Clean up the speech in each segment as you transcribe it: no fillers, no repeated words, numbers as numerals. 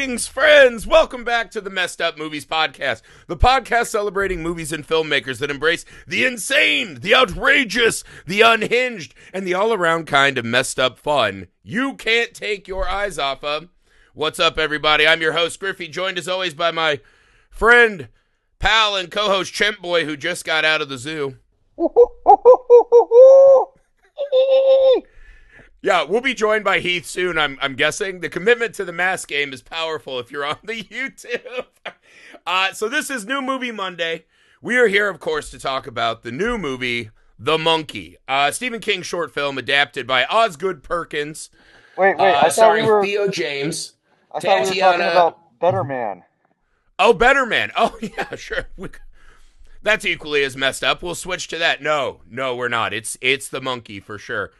Greetings, friends! Welcome back to the Messed Up Movies Podcast, the podcast celebrating movies and filmmakers that embrace the insane, the outrageous, the unhinged, and the all-around kind of messed up fun you can't take your eyes off of. What's up, everybody? I'm your host, Griffey, joined as always by my friend, pal, and co-host, Chimp Boy, who just got out of the zoo. Yeah, we'll be joined by Heath soon, I'm guessing. The commitment to the mask game is powerful if you're on the YouTube. So this is New Movie Monday. We are here, of course, to talk about the new movie, The Monkey. Stephen King short film adapted by Osgood Perkins. Wait, I starring thought we were... Theo James, I Tatiana. Thought we were talking about Better Man. Oh, Better Man. Oh, yeah, sure. That's equally as messed up. We'll switch to that. No, we're not. It's The Monkey for sure.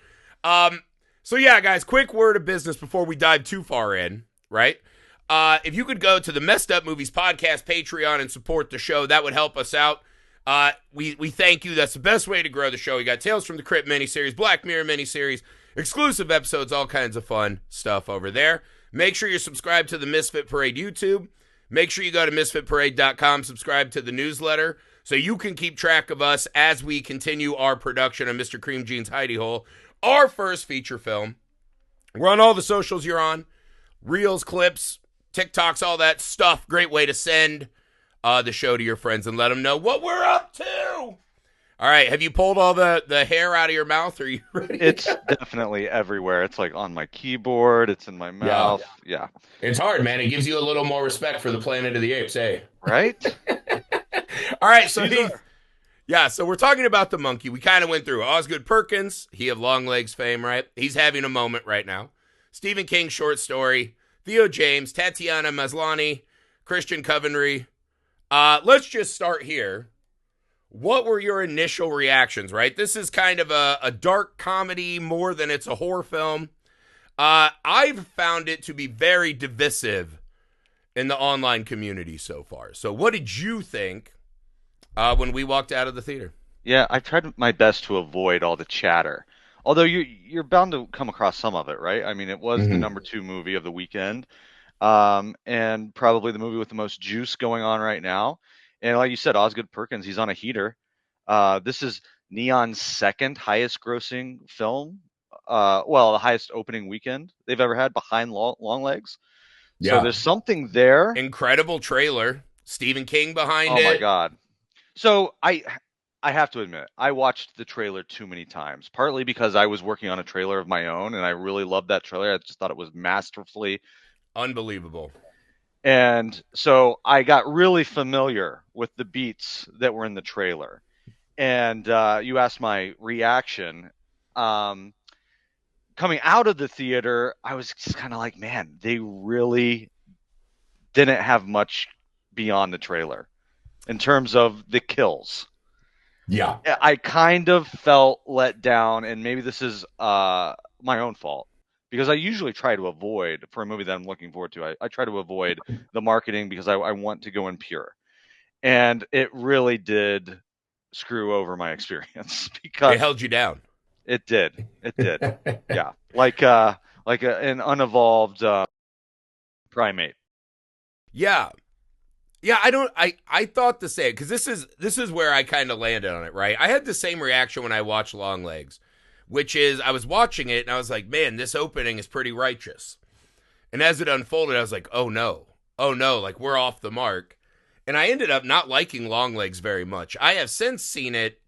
So yeah, guys, quick word of business before we dive too far in, right? If you could go to the Messed Up Movies Podcast Patreon and support the show, that would help us out. We thank you. That's the best way to grow the show. We got Tales from the Crypt miniseries, Black Mirror miniseries, exclusive episodes, all kinds of fun stuff over there. Make sure you're subscribed to the Misfit Parade YouTube. Make sure you go to misfitparade.com, subscribe to the newsletter, so you can keep track of us as we continue our production of Mr. Cream Jean's Hidey Hole, our first feature film. We're on all the socials you're on. Reels, clips, TikToks, all that stuff. Great way to send the show to your friends and let them know what we're up to. All right, have you pulled all the hair out of your mouth? Are you ready? It's definitely everywhere. It's like on my keyboard. It's in my mouth. Yeah. It's hard, man. It gives you a little more respect for the Planet of the Apes, eh? Right? All right, so so we're talking about The Monkey. We kind of went through Osgood Perkins, he of Long Legs fame, right? He's having a moment right now. Stephen King short story, Theo James, Tatiana Maslany, Christian Coventry. Let's just start here. What were your initial reactions, right? This is kind of a dark comedy more than it's a horror film. I've found it to be very divisive in the online community so far. So what did you think when we walked out of the theater? Yeah, I tried my best to avoid all the chatter. Although you're bound to come across some of it, right? I mean, it was the number 2 movie of the weekend, and probably the movie with the most juice going on right now. And like you said, Osgood Perkins, he's on a heater. This is Neon's second highest grossing film. The highest opening weekend they've ever had behind Long Legs. Yeah. So there's something there. Incredible trailer. Stephen King behind it. Oh my God. So I have to admit, I watched the trailer too many times, partly because I was working on a trailer of my own and I really loved that trailer. I just thought it was masterfully unbelievable. And so I got really familiar with the beats that were in the trailer. And you asked my reaction. Coming out of the theater, I was just kind of like, man, they really didn't have much beyond the trailer in terms of the kills. Yeah. I kind of felt let down, and maybe this is my own fault, because I usually try to avoid, for a movie that I'm looking forward to, I try to avoid the marketing because I want to go in pure. And it really did screw over my experience because it held you down. It did. Yeah. Like an unevolved primate. Yeah. Yeah, I thought the same, because this is where I kind of landed on it, right? I had the same reaction when I watched Long Legs, which is I was watching it and I was like, man, this opening is pretty righteous. And as it unfolded, I was like, oh no, like we're off the mark. And I ended up not liking Long Legs very much. I have since seen it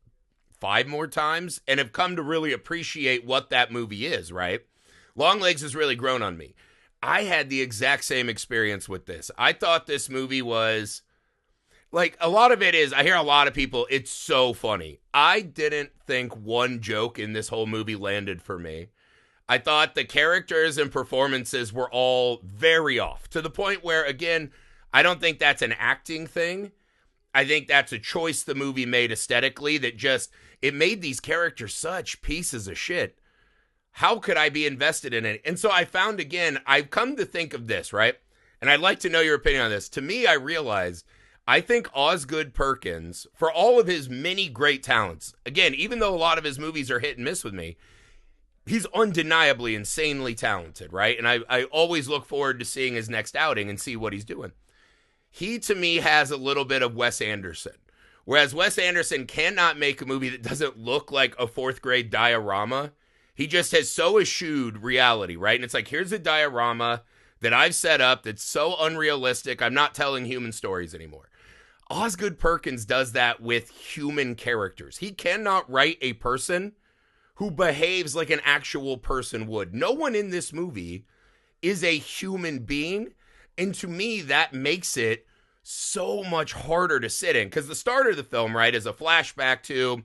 5 more times and have come to really appreciate what that movie is, right? Long Legs has really grown on me. I had the exact same experience with this. I thought this movie was, like, a lot of it is, I hear a lot of people, it's so funny. I didn't think one joke in this whole movie landed for me. I thought the characters and performances were all very off, to the point where, again, I don't think that's an acting thing. I think that's a choice the movie made aesthetically that just, it made these characters such pieces of shit. How could I be invested in it? And so I found, again, I've come to think of this, right? And I'd like to know your opinion on this. To me, I realized, I think Osgood Perkins, for all of his many great talents, again, even though a lot of his movies are hit and miss with me, he's undeniably insanely talented, right? And I always look forward to seeing his next outing and see what he's doing. He, to me, has a little bit of Wes Anderson. Whereas Wes Anderson cannot make a movie that doesn't look like a fourth grade diorama. He just has so eschewed reality, right? And it's like, here's a diorama that I've set up that's so unrealistic, I'm not telling human stories anymore. Osgood Perkins does that with human characters. He cannot write a person who behaves like an actual person would. No one in this movie is a human being. And to me, that makes it so much harder to sit in. Because the start of the film, right, is a flashback to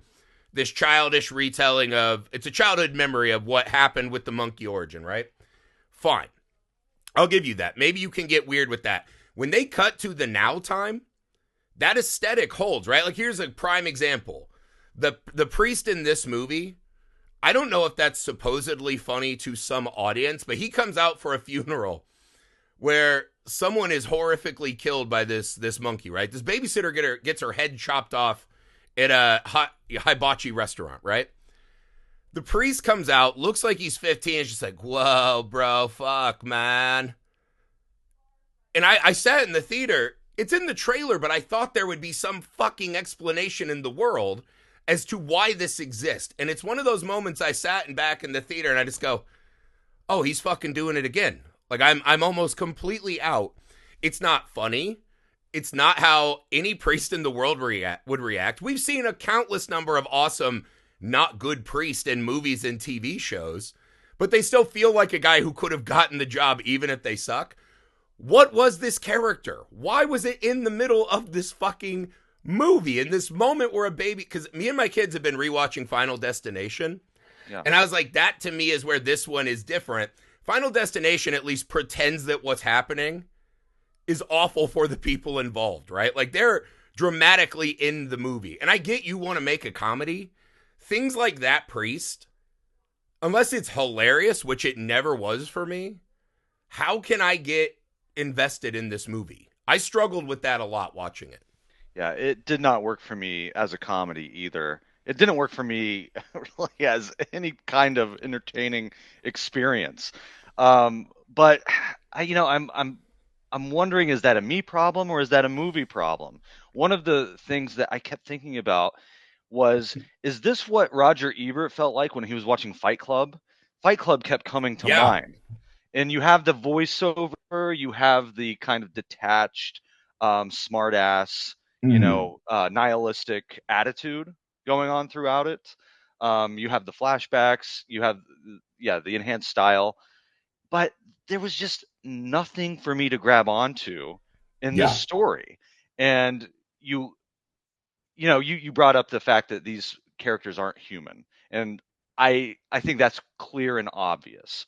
this childish retelling of, it's a childhood memory of what happened with the monkey origin, right? Fine. I'll give you that. Maybe you can get weird with that. When they cut to the now time, that aesthetic holds, right? Like, here's a prime example. The priest in this movie, I don't know if that's supposedly funny to some audience, but he comes out for a funeral where someone is horrifically killed by this monkey, right? This babysitter gets her head chopped off at a hibachi restaurant, right? The priest comes out, looks like he's 15, is just like, whoa, bro, fuck, man. And I sat in the theater. It's in the trailer, but I thought there would be some fucking explanation in the world as to why this exists. And it's one of those moments I sat in back in the theater and I just go, oh, he's fucking doing it again. Like, I'm almost completely out. It's not funny. It's not how any priest in the world would react. We've seen a countless number of awesome, not good priests in movies and TV shows, but they still feel like a guy who could have gotten the job even if they suck. What was this character? Why was it in the middle of this fucking movie, in this moment where a baby, because me and my kids have been rewatching Final Destination, and I was like, that to me is where this one is different. Final Destination at least pretends that what's happening is awful for the people involved, right? Like, they're dramatically in the movie. And I get you want to make a comedy. Things like that priest, unless it's hilarious, which it never was for me, how can I get invested in this movie? I struggled with that a lot watching it. Yeah, it did not work for me as a comedy either. It didn't work for me really as any kind of entertaining experience. But I'm wondering, is that a me problem or is that a movie problem? One of the things that I kept thinking about was, is this what Roger Ebert felt like when he was watching Fight Club? Fight Club kept coming to mind. And you have the voiceover, you have the kind of detached, smart ass, nihilistic attitude going on throughout it. You have the flashbacks, you have, the enhanced style, but there was just nothing for me to grab onto in this story. And you brought up the fact that these characters aren't human, and I think that's clear and obvious.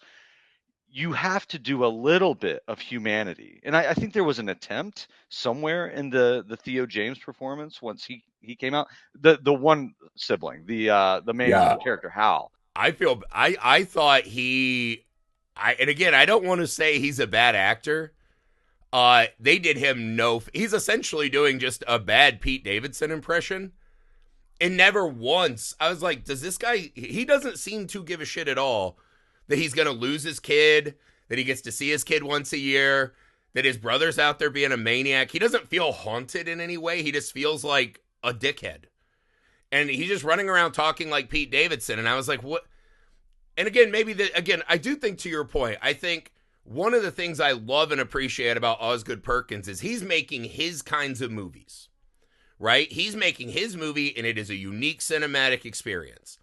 You have to do a little bit of humanity. And I think there was an attempt somewhere in the Theo James performance once he came out. The one sibling, the main character, Hal. I thought and again, I don't want to say he's a bad actor. They did him he's essentially doing just a bad Pete Davidson impression. And never once, I was like, does this guy, he doesn't seem to give a shit at all that he's going to lose his kid, that he gets to see his kid once a year, that his brother's out there being a maniac. He doesn't feel haunted in any way. He just feels like a dickhead. And he's just running around talking like Pete Davidson. And I was like, what? And again, I do think, to your point, I think one of the things I love and appreciate about Osgood Perkins is he's making his kinds of movies, right? He's making his movie, and it is a unique cinematic experience.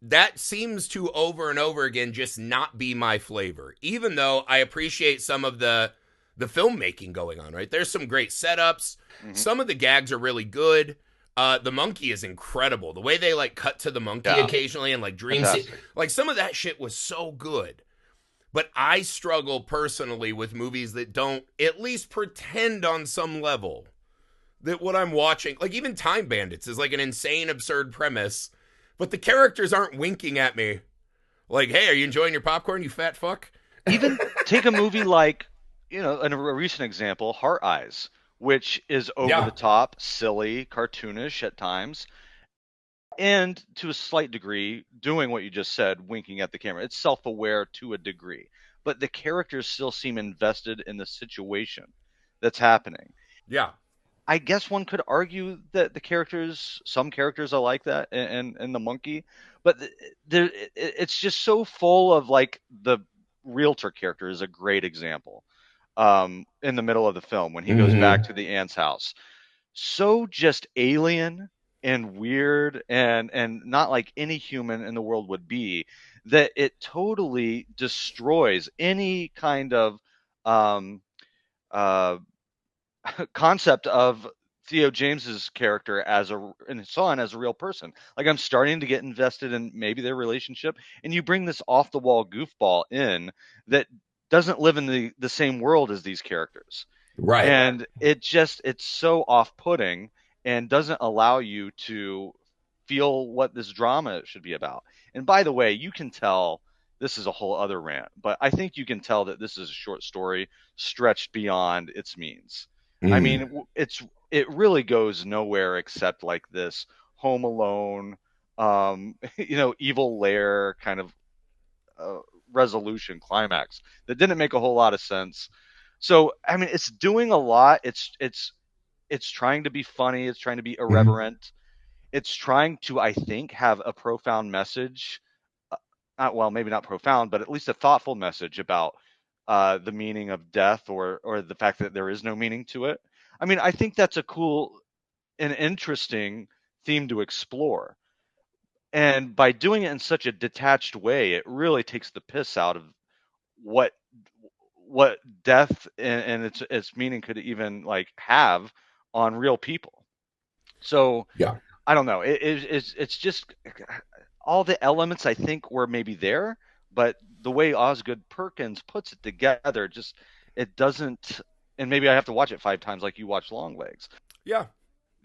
That seems to over and over again just not be my flavor, even though I appreciate some of the filmmaking going on, right? There's some great setups. Mm-hmm. Some of the gags are really good. The monkey is incredible. The way they like cut to the monkey occasionally and like dreams, like some of that shit was so good. But I struggle personally with movies that don't at least pretend on some level that what I'm watching, like even Time Bandits is like an insane, absurd premise, but the characters aren't winking at me like, hey, are you enjoying your popcorn, you fat fuck? Even take a movie like, a recent example, Heart Eyes, which is over the top, silly, cartoonish at times. and to a slight degree, doing what you just said, winking at the camera. It's self-aware to a degree, but the characters still seem invested in the situation that's happening. Yeah. I guess one could argue that some characters are like that, and the monkey, but it's just so full of, like, the realtor character is a great example. In the middle of the film when he goes back to the aunt's house, so just alien and weird and not like any human in the world would be, that it totally destroys any kind of um, uh, concept of Theo James's character and his son as a real person. Like, I'm starting to get invested in maybe their relationship, and you bring this off the wall goofball in that doesn't live in the same world as these characters. Right. And it's so off-putting and doesn't allow you to feel what this drama should be about. And by the way, you can tell, this is a whole other rant, but I think you can tell that this is a short story stretched beyond its means. I mean, it really goes nowhere except like this Home Alone, evil lair kind of resolution climax that didn't make a whole lot of sense. So, I mean, it's doing a lot. It's trying to be funny. It's trying to be irreverent. It's trying to, I think, have a profound message. Well, maybe not profound, but at least a thoughtful message about the meaning of death, or the fact that there is no meaning to it. I mean, I think that's a cool and interesting theme to explore. And by doing it in such a detached way, it really takes the piss out of what death and its meaning could even like have on real people. So Yeah. I don't know. It's just all the elements I think were maybe there, but the way Osgood Perkins puts it together, just it doesn't. And maybe I have to watch it 5 times like you watch Longlegs. Yeah.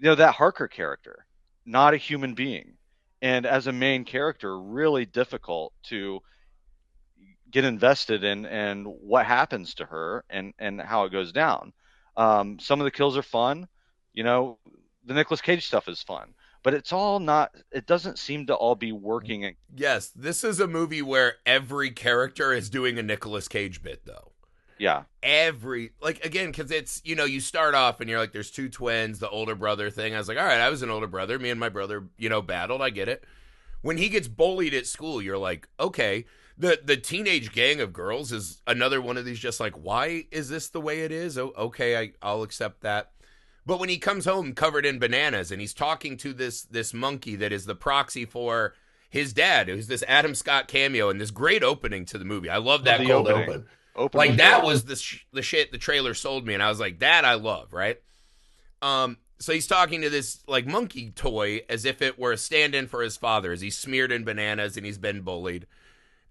That Harker character, not a human being, and as a main character, really difficult to get invested in and what happens to her and how it goes down. Some of the kills are fun, the Nicolas Cage stuff is fun, but it doesn't seem to all be working. Yes, this is a movie where every character is doing a Nicolas Cage bit, though. Yeah. Again, because it's, you start off and you're like, there's 2 twins, the older brother thing. I was like, all right, I was an older brother. Me and my brother, battled. I get it. When he gets bullied at school, you're like, okay. The teenage gang of girls is another one of these, just like, why is this the way it is? Oh, okay, I'll accept that. But when he comes home covered in bananas and he's talking to this monkey that is the proxy for his dad, who's this Adam Scott cameo and this great opening to the movie. I love that cold open. Like, that was the shit the trailer sold me, and I was like, that I love, right? So he's talking to this, like, monkey toy as if it were a stand-in for his father, as he's smeared in bananas and he's been bullied.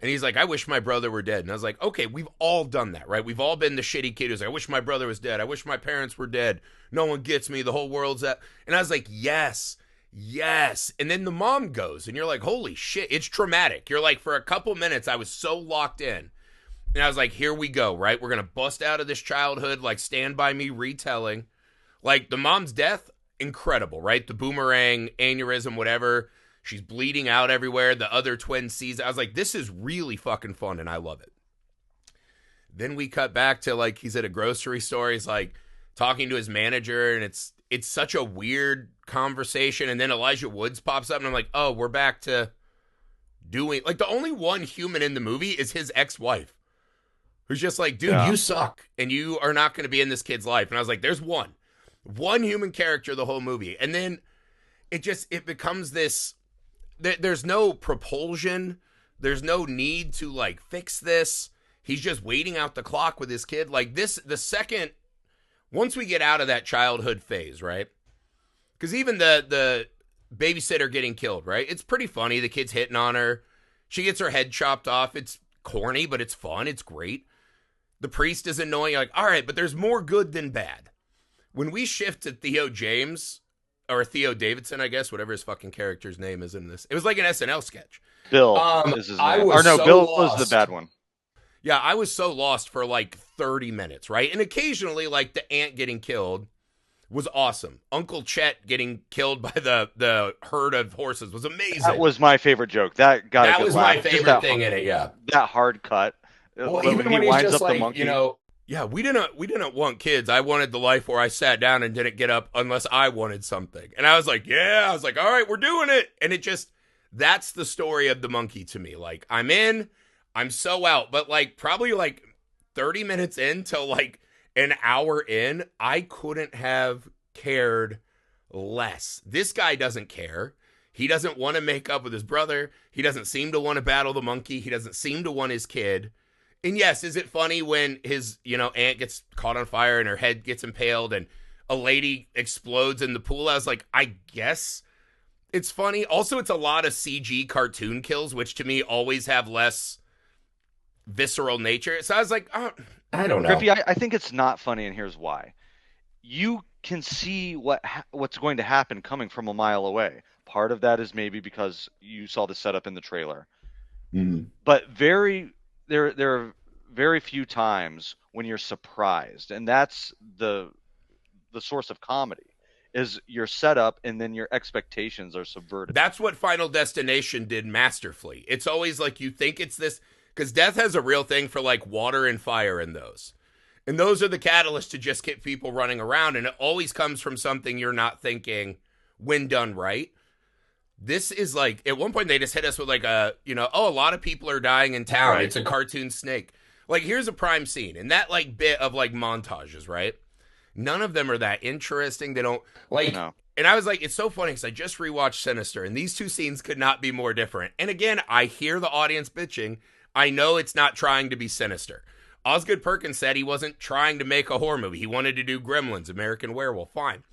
And he's like, I wish my brother were dead. And I was like, okay, we've all done that, right? We've all been the shitty kid who's like, I wish my brother was dead. I wish my parents were dead. No one gets me. The whole world's that. And I was like, yes. And then the mom goes, and you're like, holy shit, it's traumatic. You're like, for a couple minutes, I was so locked in. And I was like, here we go, right? We're going to bust out of this childhood, like, Stand By Me retelling. Like, the mom's death, incredible, right? The boomerang, aneurysm, whatever. She's bleeding out everywhere. The other twin sees it. I was like, this is really fucking fun, and I love it. Then we cut back to, like, he's at a grocery store. He's, like, talking to his manager, and it's such a weird conversation. And then Elijah Woods pops up, and I'm like, oh, we're back to doing... Like, the only one human in the movie is his ex-wife, who's just like, dude, you suck, and you are not going to be in this kid's life. And I was like, there's one human character the whole movie. And then it becomes this... There's no propulsion. There's no need to, like, fix this. He's just waiting out the clock with his kid. Like, once we get out of that childhood phase, right? Because even the babysitter getting killed, right? It's pretty funny. The kid's hitting on her. She gets her head chopped off. It's corny, but it's fun. It's great. The priest is annoying. You're like, all right, but there's more good than bad. When we shift to Theo James... or Theo Davidson, I guess, whatever his fucking character's name is in this. It was like an SNL sketch. Bill is his name. Bill was the bad one. Yeah, I was so lost for like 30 minutes, right? And occasionally, like, the aunt getting killed was awesome. Uncle Chet getting killed by the herd of horses was That amazing. was my favorite joke. That got a That good was my laugh. Just favorite thing in it. Yeah. that hard cut Well, when even he when he's winds just up the like, monkey. yeah, we didn't want kids. I wanted the life where I sat down and didn't get up unless I wanted something. And I was like, yeah, I was like, all right, we're doing it. And it just that's the story of the monkey to me. Like, I'm in, I'm so out, but like probably like 30 minutes in till like an hour in, I couldn't have cared less. This guy doesn't care. He doesn't want to make up with his brother. He doesn't seem to want to battle the monkey. He doesn't seem to want his kid. And yes, is it funny when his, aunt gets caught on fire and her head gets impaled and a lady explodes in the pool? I was like, I guess it's funny. Also, it's a lot of CG cartoon kills, which to me always have less visceral nature. So I was like, oh, I don't know. Griffey, I think it's not funny, and here's why. You can see what's going to happen coming from a mile away. Part of that is maybe because you saw the setup in the trailer. Mm-hmm. But there are very few times when you're surprised, and that's the source of comedy. Is your setup and then your expectations are subverted. That's what Final Destination did masterfully. It's always like you think it's this, because Death has a real thing for like water and fire in those. And those are the catalysts to just get people running around. And it always comes from something you're not thinking when done right. This is like, at one point they just hit us with like a lot of people are dying in town. Right. It's a cartoon snake. Like, here's a prime scene. And that like bit of like montages, right? None of them are that interesting. They don't like, no. And I was like, it's so funny because I just rewatched Sinister and these two scenes could not be more different. And again, I hear the audience bitching. I know it's not trying to be sinister. Osgood Perkins said he wasn't trying to make a horror movie. He wanted to do Gremlins, American Werewolf. Fine.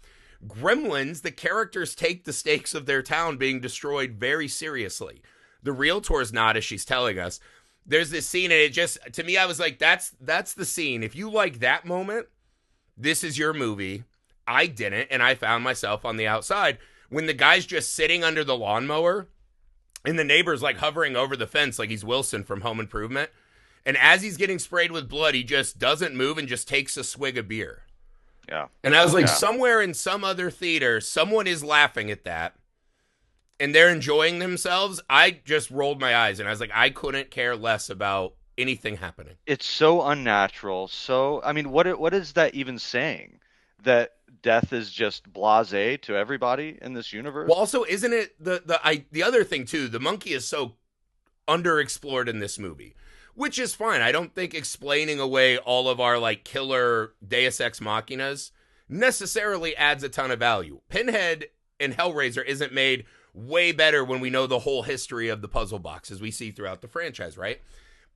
Gremlins, the characters take the stakes of their town being destroyed very seriously. The realtor's not, as she's telling us. There's this scene, and it just, to me, I was like, that's the scene. If you like that moment, this is your movie. I didn't, and I found myself on the outside when the guy's just sitting under the lawnmower and the neighbor's like hovering over the fence like he's Wilson from Home Improvement. And as he's getting sprayed with blood, he just doesn't move and just takes a swig of beer. Yeah. And I was like, somewhere in some other theater, someone is laughing at that and they're enjoying themselves. I just rolled my eyes and I was like, I couldn't care less about anything happening. It's so unnatural. So, I mean, what is that even saying? That death is just blasé to everybody in this universe? Well, also, isn't it the other thing too? The monkey is so underexplored in this movie, which is fine. I don't think explaining away all of our like killer Deus Ex Machinas necessarily adds a ton of value. Pinhead and Hellraiser isn't made way better when we know the whole history of the puzzle boxes we see throughout the franchise, right?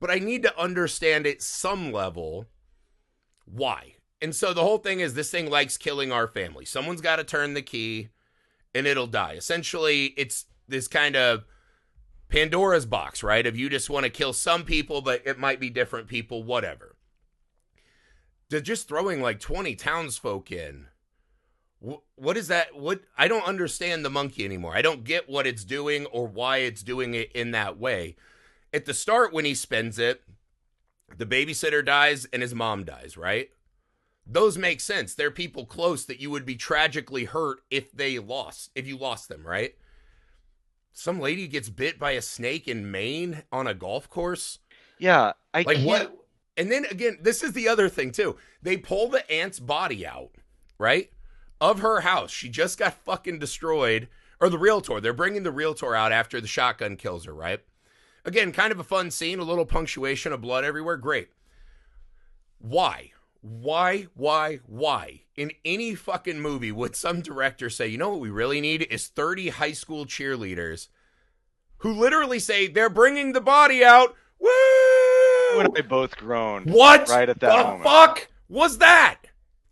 But I need to understand at some level why. And so the whole thing is this thing likes killing our family. Someone's got to turn the key and it'll die. Essentially, it's this kind of Pandora's box, right? If you just want to kill some people, but it might be different people, whatever. They're just throwing like 20 townsfolk in. What is that? I don't understand the monkey anymore. I don't get what it's doing or why it's doing it in that way. At the start, when he spends it, the babysitter dies and his mom dies, right? Those make sense. They're people close that you would be tragically hurt if you lost them, right? Some lady gets bit by a snake in Maine on a golf course. Yeah, what? And then again, this is the other thing too. They pull the aunt's body out, right? Of her house. She just got fucking destroyed. Or the realtor. They're bringing the realtor out after the shotgun kills her, right? Again, kind of a fun scene, a little punctuation of blood everywhere. Great. Why? Why? In any fucking movie would some director say, you know what we really need is 30 high school cheerleaders who literally say they're bringing the body out. Woo! You and I both groaned. What right at that moment. The fuck was that?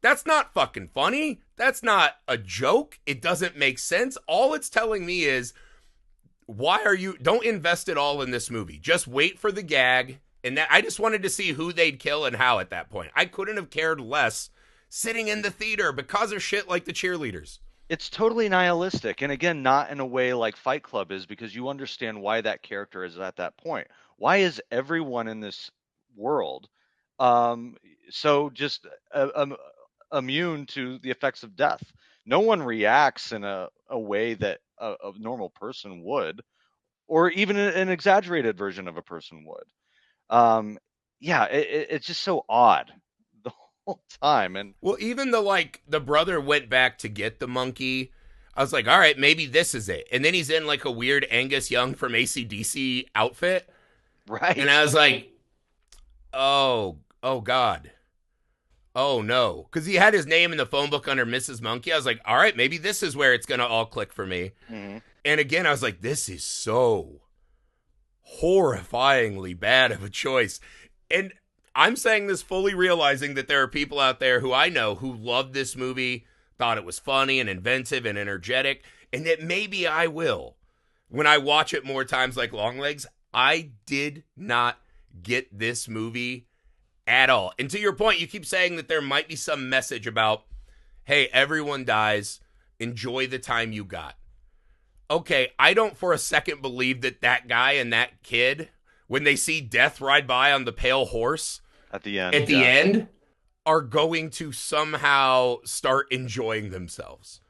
That's not fucking funny. That's not a joke. It doesn't make sense. All it's telling me is, don't invest it all in this movie. Just wait for the gag. And I just wanted to see who they'd kill and how at that point. I couldn't have cared less sitting in the theater because of shit like the cheerleaders. It's totally nihilistic. And again, not in a way like Fight Club is, because you understand why that character is at that point. Why is everyone in this world so just immune to the effects of death. No one reacts in a way that a normal person would, or even an exaggerated version of a person would. Yeah, it's just so odd the whole time. And well, even the brother went back to get the monkey. I was like, all right, maybe this is it. And then he's in like a weird Angus Young from AC/DC outfit. right. And I was like, oh God. Oh no. Because he had his name in the phone book under Mrs. Monkey. I was like, all right, maybe this is where it's going to all click for me. Mm-hmm. And again, I was like, this is so horrifyingly bad of a choice. And I'm saying this fully realizing that there are people out there who I know who loved this movie, thought it was funny and inventive and energetic, and that maybe I will when I watch it more times like Longlegs. I did not get this movie at all. And to your point, you keep saying that there might be some message about, hey, everyone dies. Enjoy the time you got. Okay, I don't for a second believe that guy and that kid, when they see death ride by on the pale horse at the end, are going to somehow start enjoying themselves.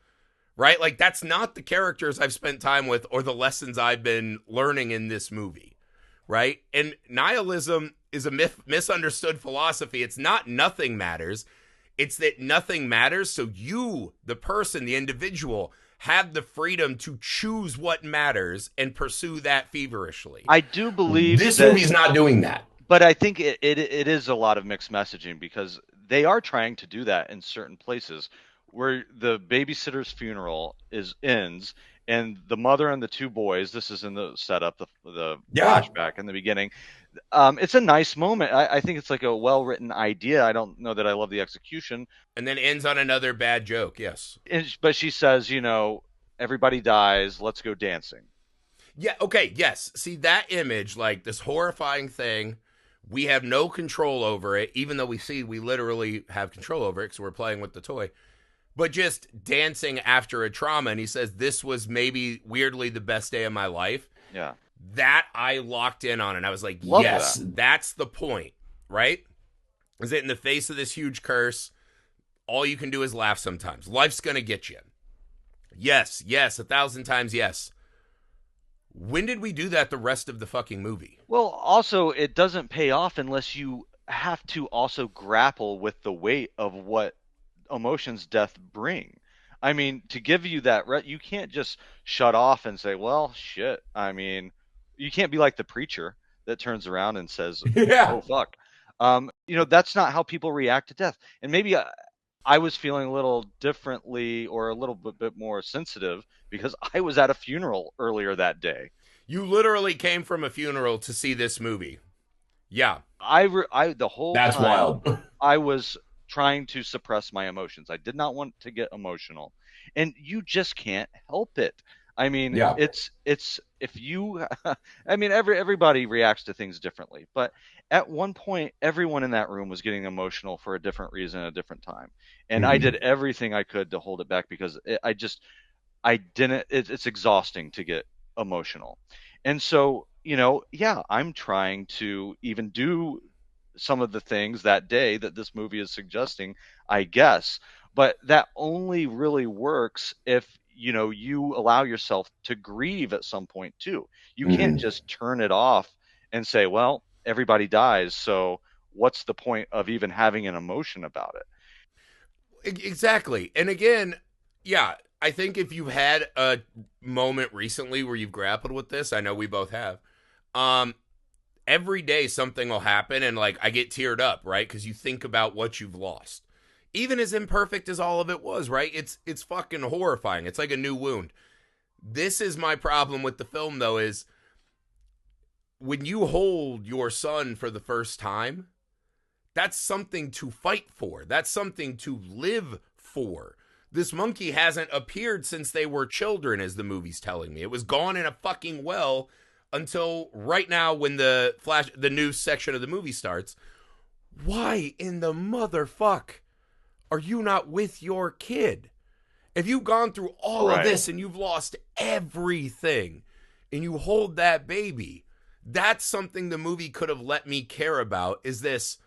Right? Like, that's not the characters I've spent time with or the lessons I've been learning in this movie. Right? And nihilism is a misunderstood philosophy. It's not nothing matters. It's that nothing matters, so you, the person, the individual, have the freedom to choose what matters and pursue that feverishly. I do believe this movie's not doing that. But I think it is a lot of mixed messaging, because they are trying to do that in certain places where the babysitter's funeral ends and the mother and the two boys, this is in the setup, the flashback in the beginning. It's a nice moment. I think it's like a well-written idea. I don't know that I love the execution. And then ends on another bad joke, yes. But she says, everybody dies, let's go dancing. Yeah, okay, yes. See, that image, like this horrifying thing, we have no control over it, even though we literally have control over it because we're playing with the toy. But just dancing after a trauma, and he says, this was maybe weirdly the best day of my life. Yeah. That I locked in on, and I was like, yes, that's the point, right? Is it in the face of this huge curse, all you can do is laugh sometimes. Life's going to get you. Yes, 1,000 times yes. When did we do that the rest of the fucking movie? Well, also, it doesn't pay off unless you have to also grapple with the weight of what emotions death bring. I mean, to give you that, you can't just shut off and say, well, shit. I mean, you can't be like the preacher that turns around and says, oh, fuck. That's not how people react to death. And maybe I was feeling a little differently or a little bit more sensitive because I was at a funeral earlier that day. You literally came from a funeral to see this movie. Yeah. The whole That's time wild. I was trying to suppress my emotions. I did not want to get emotional. And you just can't help it. I mean, it's if you I mean everybody reacts to things differently, but at one point everyone in that room was getting emotional for a different reason at a different time. And I did everything I could to hold it back because it's exhausting to get emotional. And so, I'm trying to even do some of the things that day that this movie is suggesting, I guess, but that only really works if you allow yourself to grieve at some point too. You can't just turn it off and say, well, everybody dies, so what's the point of even having an emotion about it? Exactly. And again, yeah, I think if you've had a moment recently where you've grappled with this, I know we both have, every day something will happen and like I get teared up, right? Because you think about what you've lost. Even as imperfect as all of it was, right? It's fucking horrifying. It's like a new wound. This is my problem with the film, though, is when you hold your son for the first time, that's something to fight for. That's something to live for. This monkey hasn't appeared since they were children, as the movie's telling me. It was gone in a fucking well until right now when the news section of the movie starts. Why in the motherfuck are you not with your kid? If you've gone through all of this and you've lost everything and you hold that baby, that's something the movie could have let me care about, is this,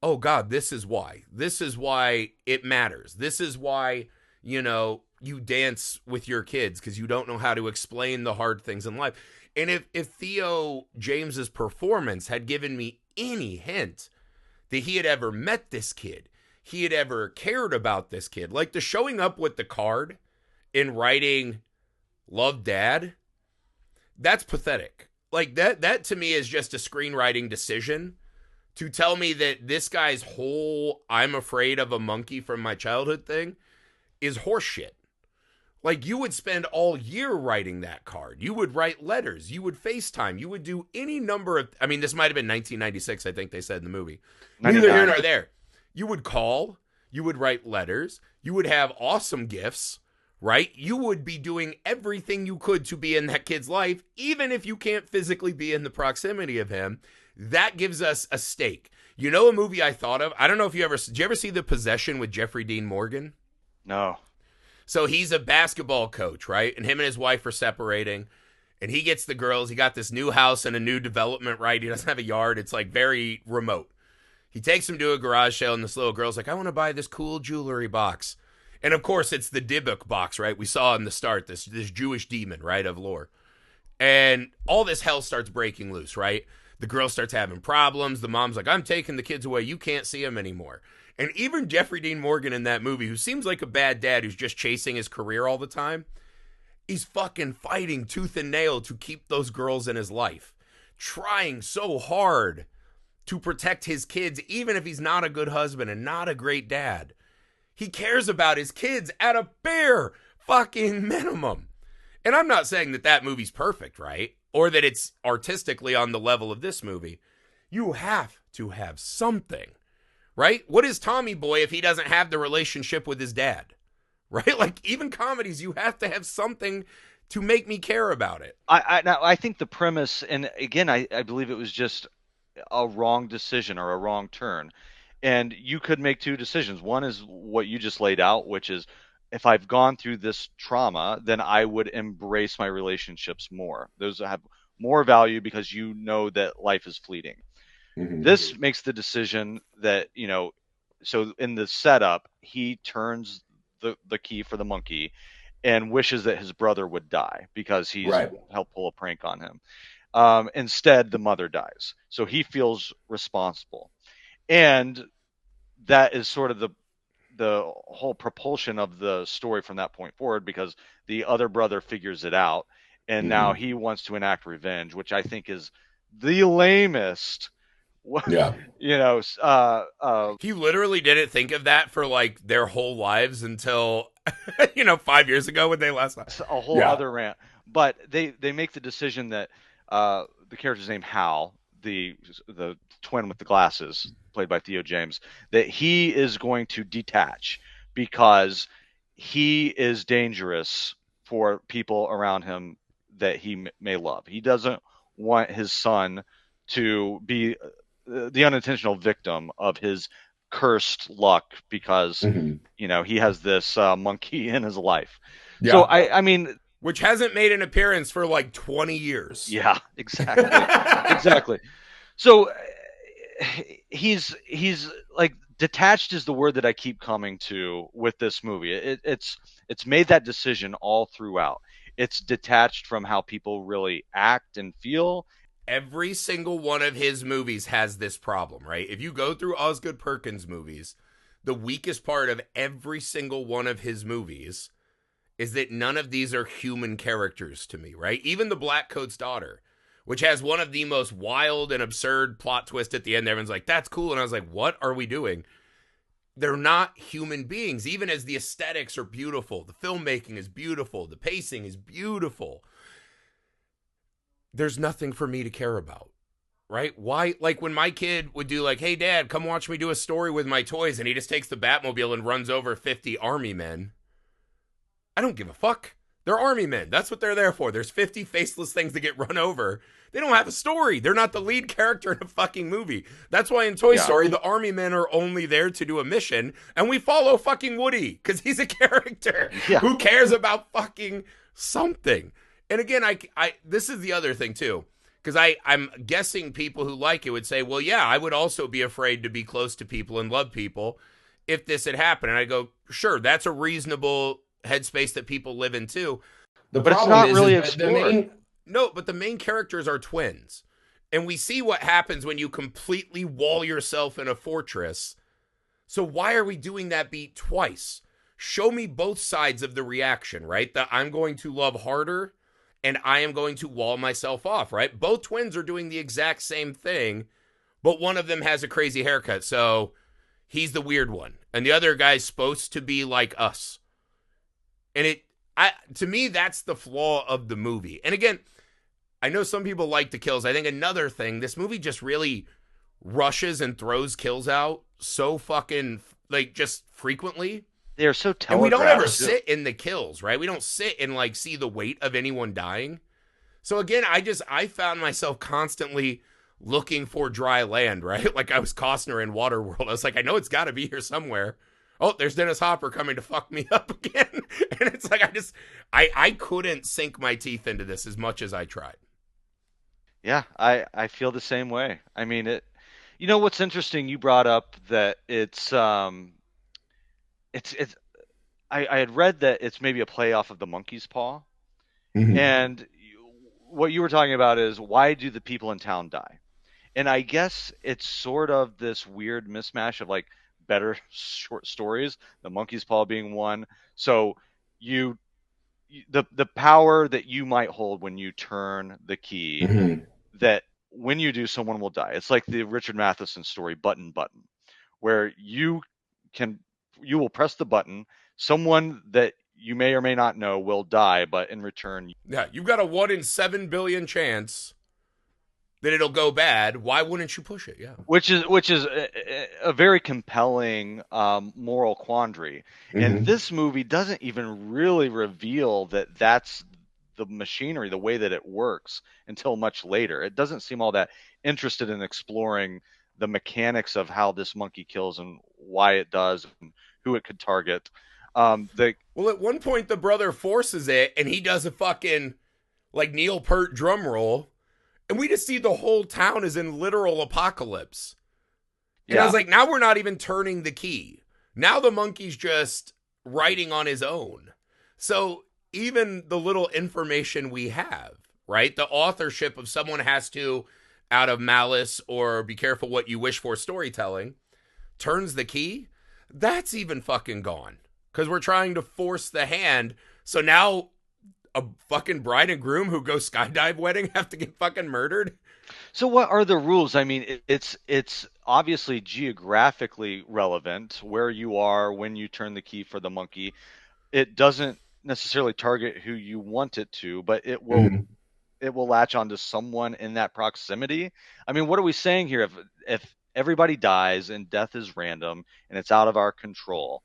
oh God, this is why. This is why it matters. This is why, you dance with your kids because you don't know how to explain the hard things in life. And if Theo James's performance had given me any hint that he had ever met this kid, he had ever cared about this kid, like the showing up with the card in writing "Love Dad," that's pathetic. Like that to me is just a screenwriting decision to tell me that this guy's whole "I'm afraid of a monkey from my childhood" thing is horseshit. Like, you would spend all year writing that card. You would write letters. You would FaceTime. You would do any number of... I mean, this might have been 1996, I think they said in the movie. Neither here nor there. You would call. You would write letters. You would have awesome gifts, right? You would be doing everything you could to be in that kid's life, even if you can't physically be in the proximity of him. That gives us a stake. You know a movie I thought of? I don't know if did you ever see The Possession with Jeffrey Dean Morgan? No. So he's a basketball coach, right? And him and his wife are separating. And he gets the girls. He got this new house and a new development, right? He doesn't have a yard. It's like very remote. He takes them to a garage sale, and this little girl's like, I want to buy this cool jewelry box. And of course, it's the Dybbuk box, right? We saw in the start, this Jewish demon, right, of lore. And all this hell starts breaking loose, right? The girl starts having problems. The mom's like, I'm taking the kids away. You can't see them anymore. And even Jeffrey Dean Morgan in that movie, who seems like a bad dad who's just chasing his career all the time, he's fucking fighting tooth and nail to keep those girls in his life. Trying so hard to protect his kids, even if he's not a good husband and not a great dad. He cares about his kids at a bare fucking minimum. And I'm not saying that movie's perfect, right? Or that it's artistically on the level of this movie. You have to have something. Right? What is Tommy Boy if he doesn't have the relationship with his dad? Right? Like, even comedies, you have to have something to make me care about it. I think the premise, and again, I believe it was just a wrong decision or a wrong turn. And you could make two decisions. One is what you just laid out, which is, if I've gone through this trauma, then I would embrace my relationships more. Those have more value because you know that life is fleeting. Mm-hmm. This makes the decision that, so in the setup, he turns the key for the monkey and wishes that his brother would die because he's helped pull a prank on him. Instead, the mother dies. So he feels responsible. And that is sort of the whole propulsion of the story from that point forward, because the other brother figures it out. And now he wants to enact revenge, which I think is the lamest. Yeah. He literally didn't think of that for like their whole lives until 5 years ago when they last saw. A whole other rant. But they make the decision that the character's name Hal, the twin with the glasses, played by Theo James, that he is going to detach because he is dangerous for people around him that he may love. He doesn't want his son to be the unintentional victim of his cursed luck because he has this monkey in his life. Yeah. So I mean, which hasn't made an appearance for like 20 years. Yeah, exactly. Exactly. So he's like, detached is the word that I keep coming to with this movie. It's made that decision all throughout. It's detached from how people really act and feel. Every single one of his movies has this problem, right? If you go through Osgood Perkins movies, the weakest part of every single one of his movies is that none of these are human characters to me, right? Even The Black Coat's Daughter, which has one of the most wild and absurd plot twists at the end. Everyone's like, that's cool. And I was like, what are we doing? They're not human beings, even as the aesthetics are beautiful. The filmmaking is beautiful. The pacing is beautiful. There's nothing for me to care about, right? Why? Like when my kid would do like, hey, Dad, come watch me do a story with my toys. And he just takes the Batmobile and runs over 50 army men. I don't give a fuck. They're army men. That's what they're there for. There's 50 faceless things that get run over. They don't have a story. They're not the lead character in a fucking movie. That's why in Toy Story, the army men are only there to do a mission. And we follow fucking Woody because he's a character who cares about fucking something. And again, I this is the other thing too. Because I'm guessing people who like it would say, well, yeah, I would also be afraid to be close to people and love people if this had happened. And I go, sure, that's a reasonable headspace that people live in too. But it's not really explored. But the main characters are twins. And we see what happens when you completely wall yourself in a fortress. So why are we doing that beat twice? Show me both sides of the reaction, right? That I'm going to love harder and I am going to wall myself off, right? Both twins are doing the exact same thing, but one of them has a crazy haircut. So he's the weird one. And the other guy's supposed to be like us. And to me, that's the flaw of the movie. And again, I know some people like the kills. I think another thing, this movie just really rushes and throws kills out so fucking, like, just frequently. They're so telegraphed. And we don't ever sit in the kills, right? We don't sit and, like, see the weight of anyone dying. So again, I found myself constantly looking for dry land, right? Like I was Costner in Waterworld. I was like, I know it's got to be here somewhere. Oh, there's Dennis Hopper coming to fuck me up again. And it's like, I couldn't sink my teeth into this as much as I tried. Yeah, I feel the same way. I mean, you know what's interesting? You brought up that I had read that it's maybe a play off of the monkey's paw. Mm-hmm. And what you were talking about is, why do the people in town die? And I guess it's sort of this weird mismatch of like better short stories, the monkey's paw being one. So the power that you might hold when you turn the key, mm-hmm. that when you do, someone will die. It's like the Richard Matheson story, Button, where you will press the button, someone that you may or may not know will die, but in return... Yeah, you've got a 1 in 7 billion chance that it'll go bad. Why wouldn't you push it? Yeah. Which is a very compelling moral quandary. Mm-hmm. And this movie doesn't even really reveal that that's the machinery, the way that it works, until much later. It doesn't seem all that interested in exploring the mechanics of how this monkey kills and why it does and who it could target. Well, at one point the brother forces it and he does a fucking like Neil Peart drum roll, and we just see the whole town is in literal apocalypse. And I was like, now we're not even turning the key. Now the monkey's just writing on his own. So even the little information we have, right? The authorship of someone has to, out of malice or be careful what you wish for storytelling, turns the key. That's even fucking gone. Because we're trying to force the hand. So now a fucking bride and groom who go skydive wedding have to get fucking murdered. So what are the rules? I mean, it's obviously geographically relevant where you are when you turn the key for the monkey. It doesn't necessarily target who you want it to, but it will latch onto someone in that proximity. I mean, what are we saying here? If everybody dies and death is random and it's out of our control,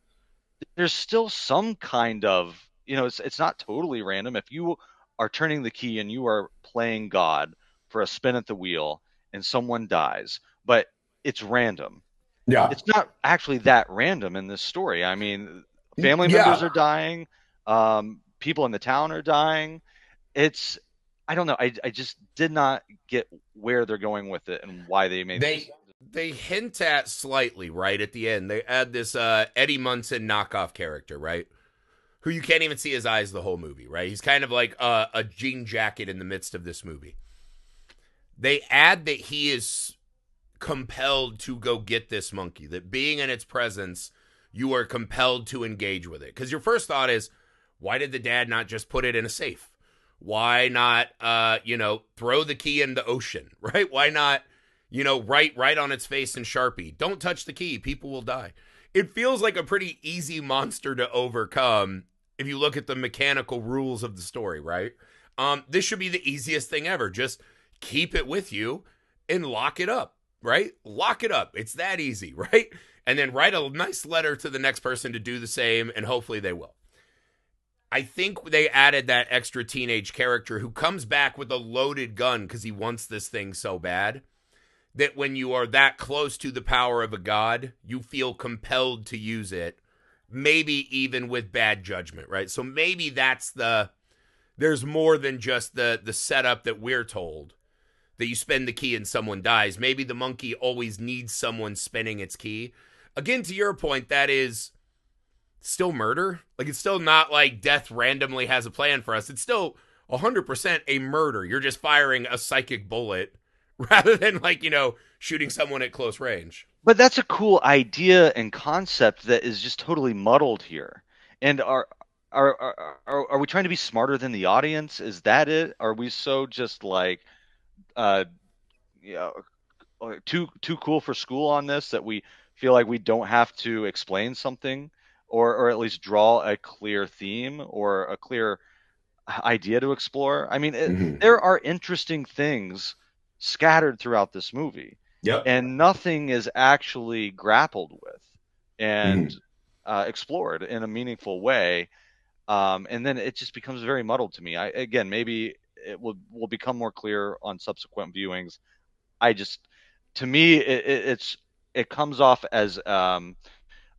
there's still some kind of, it's not totally random. If you are turning the key and you are playing God for a spin at the wheel and someone dies, but it's random. Yeah. It's not actually that random in this story. I mean, family members are dying. People in the town are dying. I don't know. I just did not get where they're going with it and why they made this. They hint at slightly, right, at the end. They add this Eddie Munson knockoff character, right, who you can't even see his eyes the whole movie, right? He's kind of like a jean jacket in the midst of this movie. They add that he is compelled to go get this monkey, that being in its presence, you are compelled to engage with it. Because your first thought is, why did the dad not just put it in a safe? Why not, throw the key in the ocean, right? Why not... write on its face in Sharpie, don't touch the key, people will die. It feels like a pretty easy monster to overcome if you look at the mechanical rules of the story, right? This should be the easiest thing ever. Just keep it with you and lock it up, right? Lock it up. It's that easy, right? And then write a nice letter to the next person to do the same, and hopefully they will. I think they added that extra teenage character who comes back with a loaded gun because he wants this thing so bad, that when you are that close to the power of a god, you feel compelled to use it, maybe even with bad judgment, right? So maybe there's more than just the setup that we're told, that you spend the key and someone dies. Maybe the monkey always needs someone spinning its key. Again, to your point, that is still murder. Like, it's still not like death randomly has a plan for us. It's still 100% a murder. You're just firing a psychic bullet rather than, like, you know, shooting someone at close range. But that's a cool idea and concept that is just totally muddled here. And are we trying to be smarter than the audience? Is that it? Are we so just like you know, too cool for school on this that we feel like we don't have to explain something or at least draw a clear theme or a clear idea to explore? I mean, there are interesting things scattered throughout this movie. Yep. And nothing is actually grappled with and explored in a meaningful way. And then it just becomes very muddled to me. Again, maybe it will become more clear on subsequent viewings. To me, it comes off as an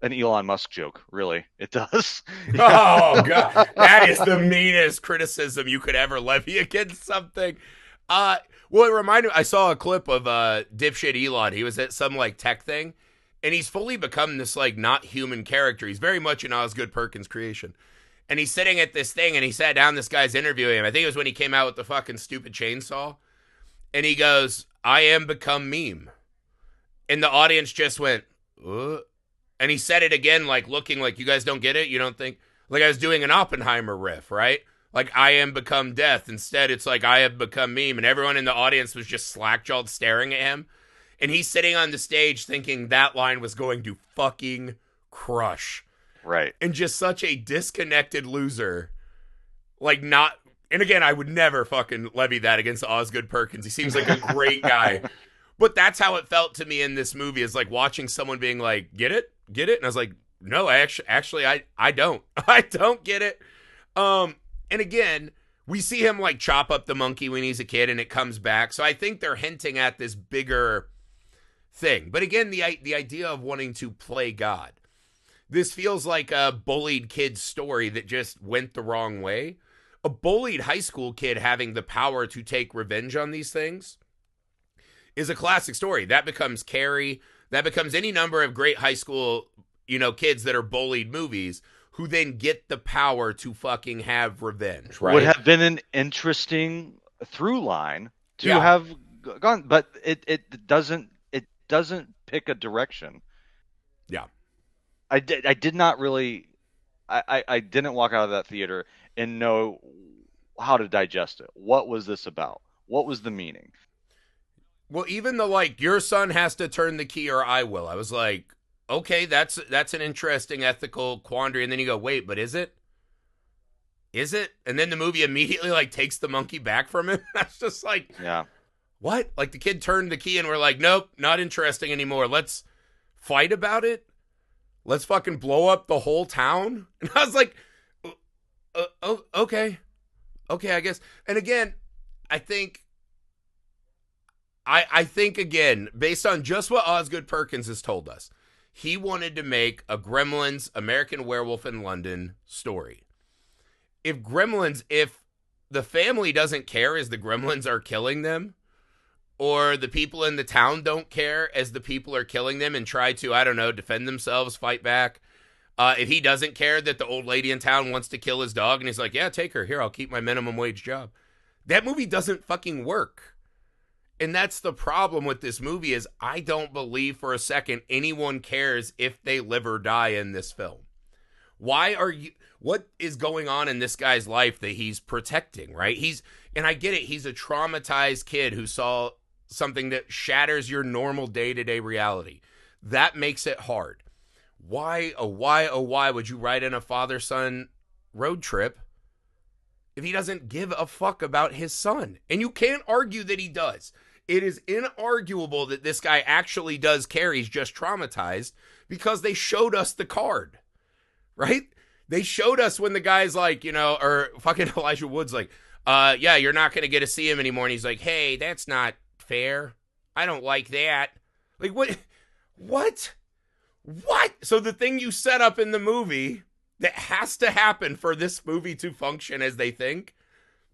Elon Musk joke. Really, it does. Oh God, that is the meanest criticism you could ever levy against something. Well, it reminded me, I saw a clip of dipshit Elon. He was at some like tech thing, and he's fully become this like not human character. He's very much an Osgood Perkins creation. And he's sitting at this thing, and he sat down, this guy's interviewing him. I think it was when he came out with the fucking stupid chainsaw. And he goes, "I am become meme." And the audience just went, "What?" And he said it again, like looking like, you guys don't get it? You don't think? Like I was doing an Oppenheimer riff, right? Like, I am become death. Instead, it's like, I have become meme. And everyone in the audience was just slack-jawed staring at him. And he's sitting on the stage thinking that line was going to fucking crush. Right. And just such a disconnected loser. Like, not... And again, I would never fucking levy that against Osgood Perkins. He seems like a great guy. But that's how it felt to me in this movie, is like watching someone being like, get it? Get it? And I was like, no, I don't. I don't get it. And again, we see him like chop up the monkey when he's a kid and it comes back. So I think they're hinting at this bigger thing. But again, the idea of wanting to play God. This feels like a bullied kid's story that just went the wrong way. A bullied high school kid having the power to take revenge on these things is a classic story. That becomes Carrie. That becomes any number of great high school, you know, kids that are bullied movies who then get the power to fucking have revenge, right? Would have been an interesting through line to have gone, but it doesn't pick a direction. Yeah. I did not really I didn't walk out of that theater and know how to digest it. What was this about? What was the meaning? Well, even the like, your son has to turn the key or I will. I was like, okay, that's an interesting ethical quandary. And then you go, wait, but is it? Is it? And then the movie immediately like takes the monkey back from him. That's just like, yeah, what? Like the kid turned the key and we're like, nope, not interesting anymore. Let's fight about it. Let's fucking blow up the whole town. And I was like, okay, I guess. And again, I think again, based on just what Osgood Perkins has told us, he wanted to make a Gremlins, American Werewolf in London story. If the family doesn't care as the Gremlins are killing them, or the people in the town don't care as the people are killing them and try to, I don't know, defend themselves, fight back. If he doesn't care that the old lady in town wants to kill his dog and he's like, yeah, take her. Here, I'll keep my minimum wage job. That movie doesn't fucking work. And that's the problem with this movie, is I don't believe for a second anyone cares if they live or die in this film. What is going on in this guy's life that he's protecting, right? And I get it, he's a traumatized kid who saw something that shatters your normal day-to-day reality. That makes it hard. Why would you write in a father-son road trip if he doesn't give a fuck about his son? And you can't argue that he does. It is inarguable that this guy actually does care. He's just traumatized because they showed us the card, right? They showed us when the guy's like, you know, or fucking Elijah Wood's like, yeah, you're not going to get to see him anymore. And he's like, hey, that's not fair. I don't like that. Like, what? So the thing you set up in the movie that has to happen for this movie to function as they think,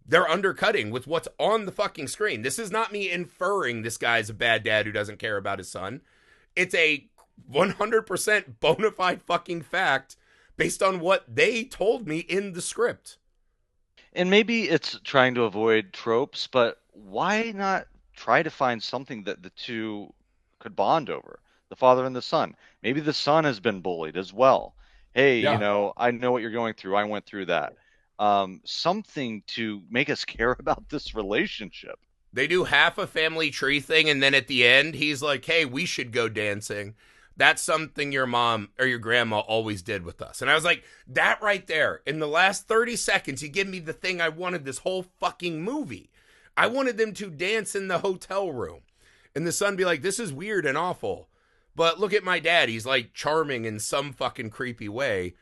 They're undercutting with what's on the fucking screen. This is not me inferring this guy's a bad dad who doesn't care about his son. It's a 100% bona fide fucking fact based on what they told me in the script. And maybe it's trying to avoid tropes, but why not try to find something that the two could bond over? The father and the son. Maybe the son has been bullied as well. Hey, Yeah. I know what you're going through. I went through that. Something to make us care about this relationship. They do half a family tree thing, and then at the end, he's like, hey, we should go dancing. That's something your mom or your grandma always did with us. And I was like, that right there, in the last 30 seconds, you give me the thing I wanted this whole fucking movie. I wanted them to dance in the hotel room. And the son be like, this is weird and awful. But look at my dad. He's like charming in some fucking creepy way.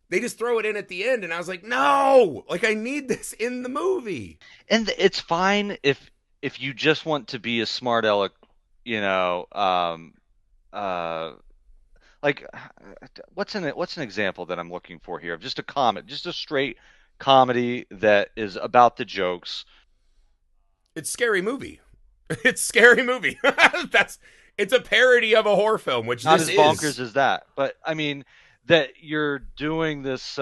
They just throw it in at the end. And I was like, no, like I need this in the movie. And it's fine if you just want to be a smart aleck, you know, like what's an example that I'm looking for here of just a comedy, just a straight comedy that is about the jokes. It's Scary Movie. It's Scary Movie. It's a parody of a horror film, which not this as bonkers as that. But I mean that you're doing this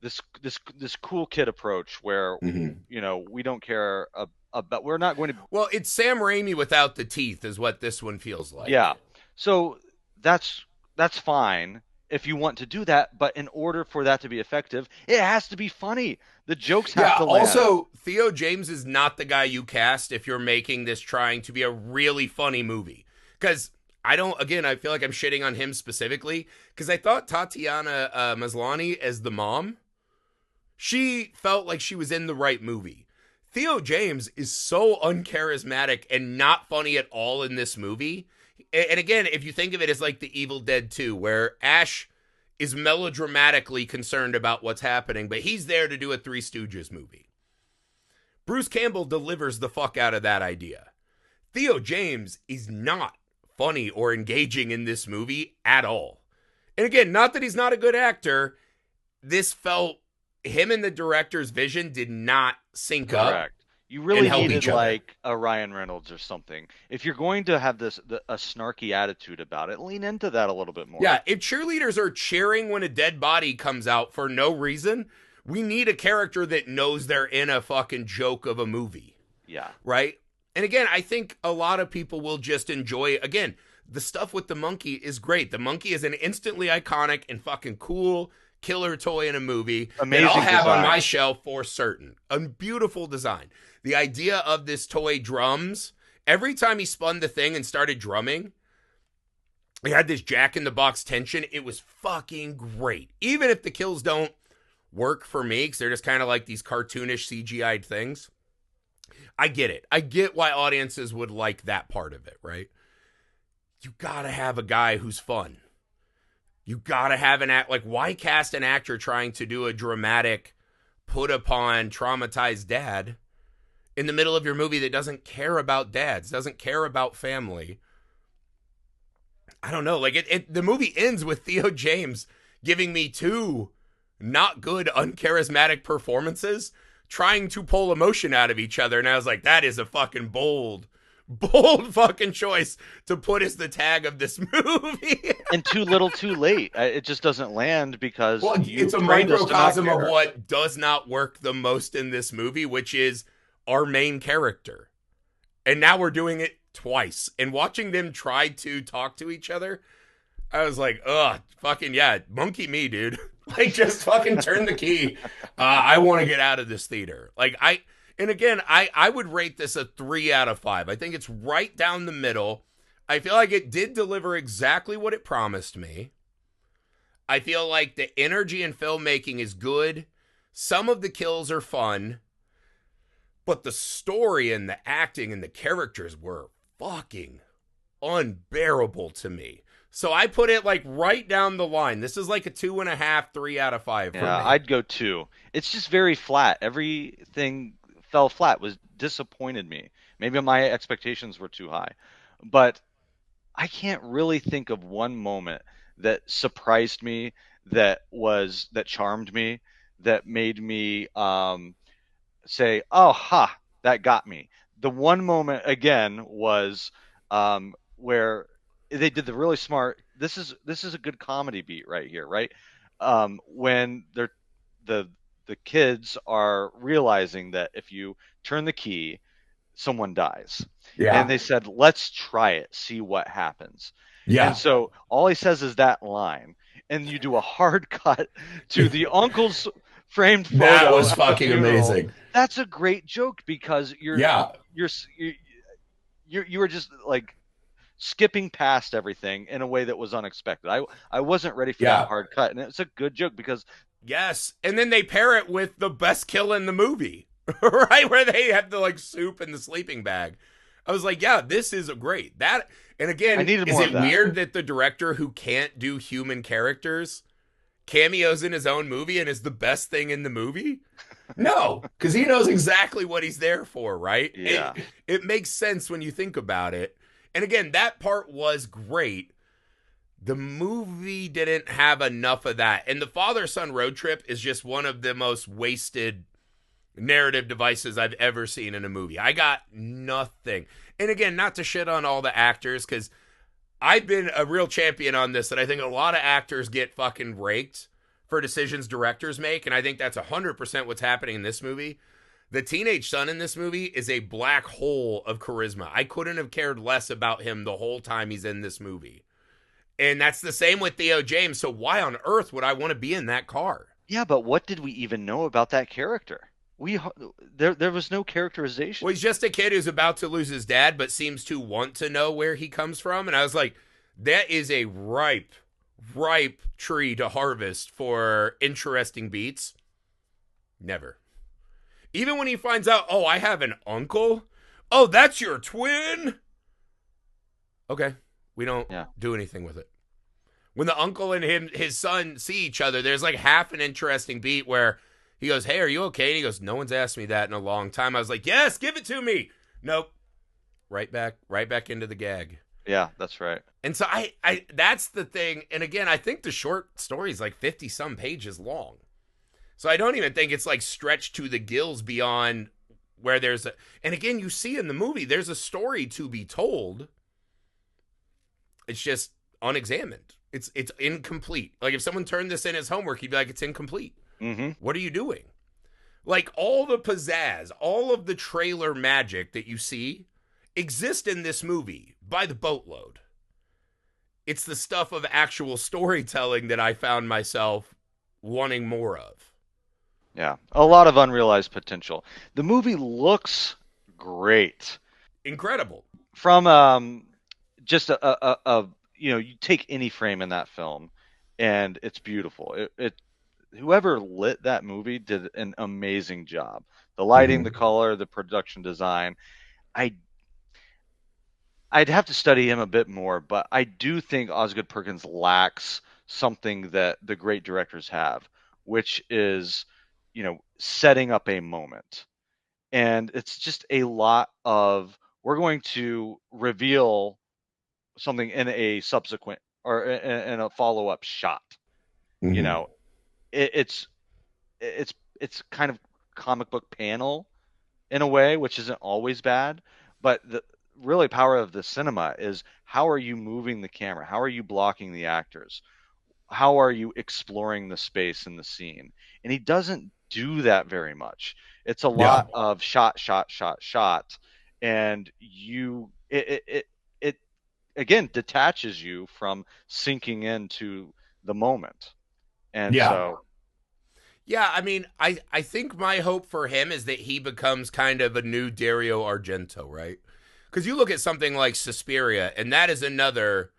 this cool kid approach where we don't care about we're not going to. Well, it's Sam Raimi without the teeth is what this one feels like. Yeah. So that's fine if you want to do that, but in order for that to be effective, it has to be funny. The jokes have to land. Also, Theo James is not the guy you cast if you're making this trying to be a really funny movie. Because I feel like I'm shitting on him specifically, because I thought Tatiana Maslany as the mom, she felt like she was in the right movie. Theo James is so uncharismatic and not funny at all in this movie. And again, if you think of it as like the Evil Dead 2, where Ash is melodramatically concerned about what's happening, but he's there to do a Three Stooges movie. Bruce Campbell delivers the fuck out of that idea. Theo James is not funny or engaging in this movie at all. And again, not that he's not a good actor. This felt, him and the director's vision did not sync up. Correct. You really needed like a Ryan Reynolds or something. If you're going to have a snarky attitude about it, lean into that a little bit more. Yeah, if cheerleaders are cheering when a dead body comes out for no reason, we need a character that knows they're in a fucking joke of a movie. Yeah. Right? And again, I think a lot of people will just enjoy, again, the stuff with the monkey is great. The monkey is an instantly iconic and fucking cool killer toy in a movie. Amazing that I'll have design. On my shelf for certain. A beautiful design. The idea of this toy drums, every time he spun the thing and started drumming, he had this jack-in-the-box tension. It was fucking great. Even if the kills don't work for me, because they're just kind of like these cartoonish CGI'd things, I get it. I get why audiences would like that part of it, right? You gotta have a guy who's fun. You gotta have an act. Like, why cast an actor trying to do a dramatic, put upon, traumatized dad in the middle of your movie that doesn't care about dads, doesn't care about family? I don't know. Like, the movie ends with Theo James giving me two not good, uncharismatic performances, trying to pull emotion out of each other. And I was like, that is a fucking bold fucking choice to put as the tag of this movie. And too little too late. It just doesn't land because it's a microcosm of what does not work the most in this movie, which is our main character. And now we're doing it twice. And watching them try to talk to each other, I was like, ugh, fucking yeah, monkey me, dude. Like, just fucking turn the key. I want to get out of this theater. And again, I would rate this a 3 out of 5. I think it's right down the middle. I feel like it did deliver exactly what it promised me. I feel like the energy in filmmaking is good. Some of the kills are fun. But the story and the acting and the characters were fucking unbearable to me. So I put it like right down the line. This is like a 2.5, 3 out of 5 for me. Yeah, I'd go 2. It's just very flat. Everything fell flat, was disappointed me. Maybe my expectations were too high. But I can't really think of one moment that surprised me, that charmed me, that made me say, "Oh, ha, that got me." The one moment again was where they did the really smart. This is a good comedy beat right here, right? When the the kids are realizing that if you turn the key, someone dies. And Yeah. they said, let's try it, see what happens. And Yeah. so all he says is that line. And you do a hard cut to the uncle's framed That photo was at the fucking funeral. amazing. That's a great joke because Yeah. you're you were just like skipping past everything in a way that was unexpected. I wasn't ready for that Yeah. hard cut, and it's a good joke because Yes. And then they pair it with the best kill in the movie, right? Where they have the like soup and the sleeping bag. I was like, yeah, this is great. That, and I again, needed is more of it that. weird that the director who can't do human characters cameos in his own movie and is the best thing in the movie? No, because he knows exactly what he's there for, right? Yeah. It makes sense when you think about it. And again, that part was great. The movie didn't have enough of that. And the father son road trip is just one of the most wasted narrative devices I've ever seen in a movie. I got nothing. And again, not to shit on all the actors, because I've been a real champion on this, that I think a lot of actors get fucking raked for decisions directors make. And I think that's 100% what's happening in this movie. The teenage son in this movie is a black hole of charisma. I couldn't have cared less about him the whole time he's in this movie. And that's the same with Theo James. So why on earth would I want to be in that car? Yeah, but what did we even know about that character? We there was no characterization. Well, he's just a kid who's about to lose his dad, but seems to want to know where he comes from. And I was like, that is a ripe, ripe tree to harvest for interesting beats. Never. Even when he finds out, oh, I have an uncle. Oh, that's your twin? Okay. We don't Yeah. do anything with it. When the uncle and his son see each other, there's like half an interesting beat where he goes, hey, are you okay? And he goes, no one's asked me that in a long time. I was like, yes, give it to me. Nope. Right back into the gag. Yeah, that's right. And so I that's the thing. And again, I think the short story is like 50 some pages long. So I don't even think it's like stretched to the gills beyond where there's a, and again, you see in the movie, there's a story to be told. It's just unexamined. It's incomplete. Like if someone turned this in as homework, he'd be like, it's incomplete. Mm-hmm. What are you doing? Like all the pizzazz, all of the trailer magic that you see exist in this movie by the boatload. It's the stuff of actual storytelling that I found myself wanting more of. Yeah, a lot of unrealized potential. The movie looks great. Incredible. From just a you take any frame in that film, and it's beautiful. It whoever lit that movie did an amazing job. The lighting, the color, the production design. I I'd have to study him a bit more, but I do think Osgood Perkins lacks something that the great directors have, which is, setting up a moment. And it's just a lot of we're going to reveal something in a subsequent or in a follow-up shot. You know, it's it's kind of comic book panel in a way, which isn't always bad, but the really power of the cinema is how are you moving the camera? How are you blocking the actors? How are you exploring the space in the scene? And he doesn't do that very much. It's a lot of shot, shot, shot, shot, and it again detaches you from sinking into the moment. And so yeah, I mean, I think my hope for him is that he becomes kind of a new Dario Argento, right? Because you look at something like Suspiria, and that is another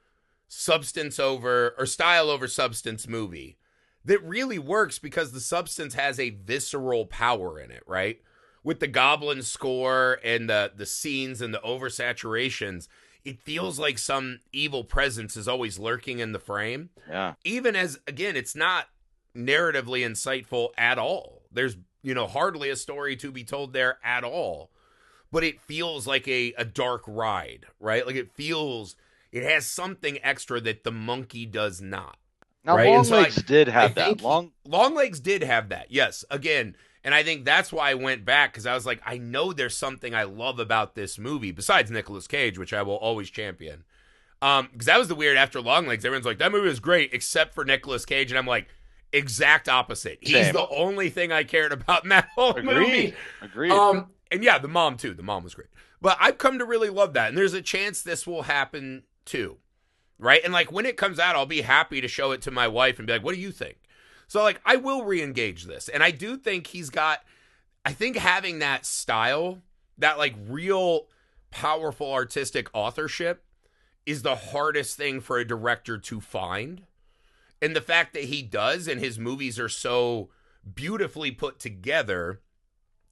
substance over or style over substance movie that really works because the substance has a visceral power in it, right? With the goblin score and the scenes and the oversaturations, it feels like some evil presence is always lurking in the frame. Yeah. Even as, again, it's not narratively insightful at all. There's, hardly a story to be told there at all. But it feels like a dark ride, right? Like it has something extra that the monkey does not. Now, right? Longlegs did have that. Longlegs did have that. Yes. Again, And I think that's why I went back, because I was like, I know there's something I love about this movie besides Nicolas Cage, which I will always champion. Because that was the weird after Longlegs. Everyone's like, that movie was great except for Nicolas Cage, and I'm like, exact opposite. He's Same. the only thing I cared about in that whole movie. Agreed. And yeah, the mom too. The mom was great. But I've come to really love that, and there's a chance this will happen too, right? And like when it comes out, I'll be happy to show it to my wife and be like, what do you think? So like I will re-engage this, and I do think he's got, I think having that style, that like real powerful artistic authorship is the hardest thing for a director to find. And the fact that he does, and his movies are so beautifully put together,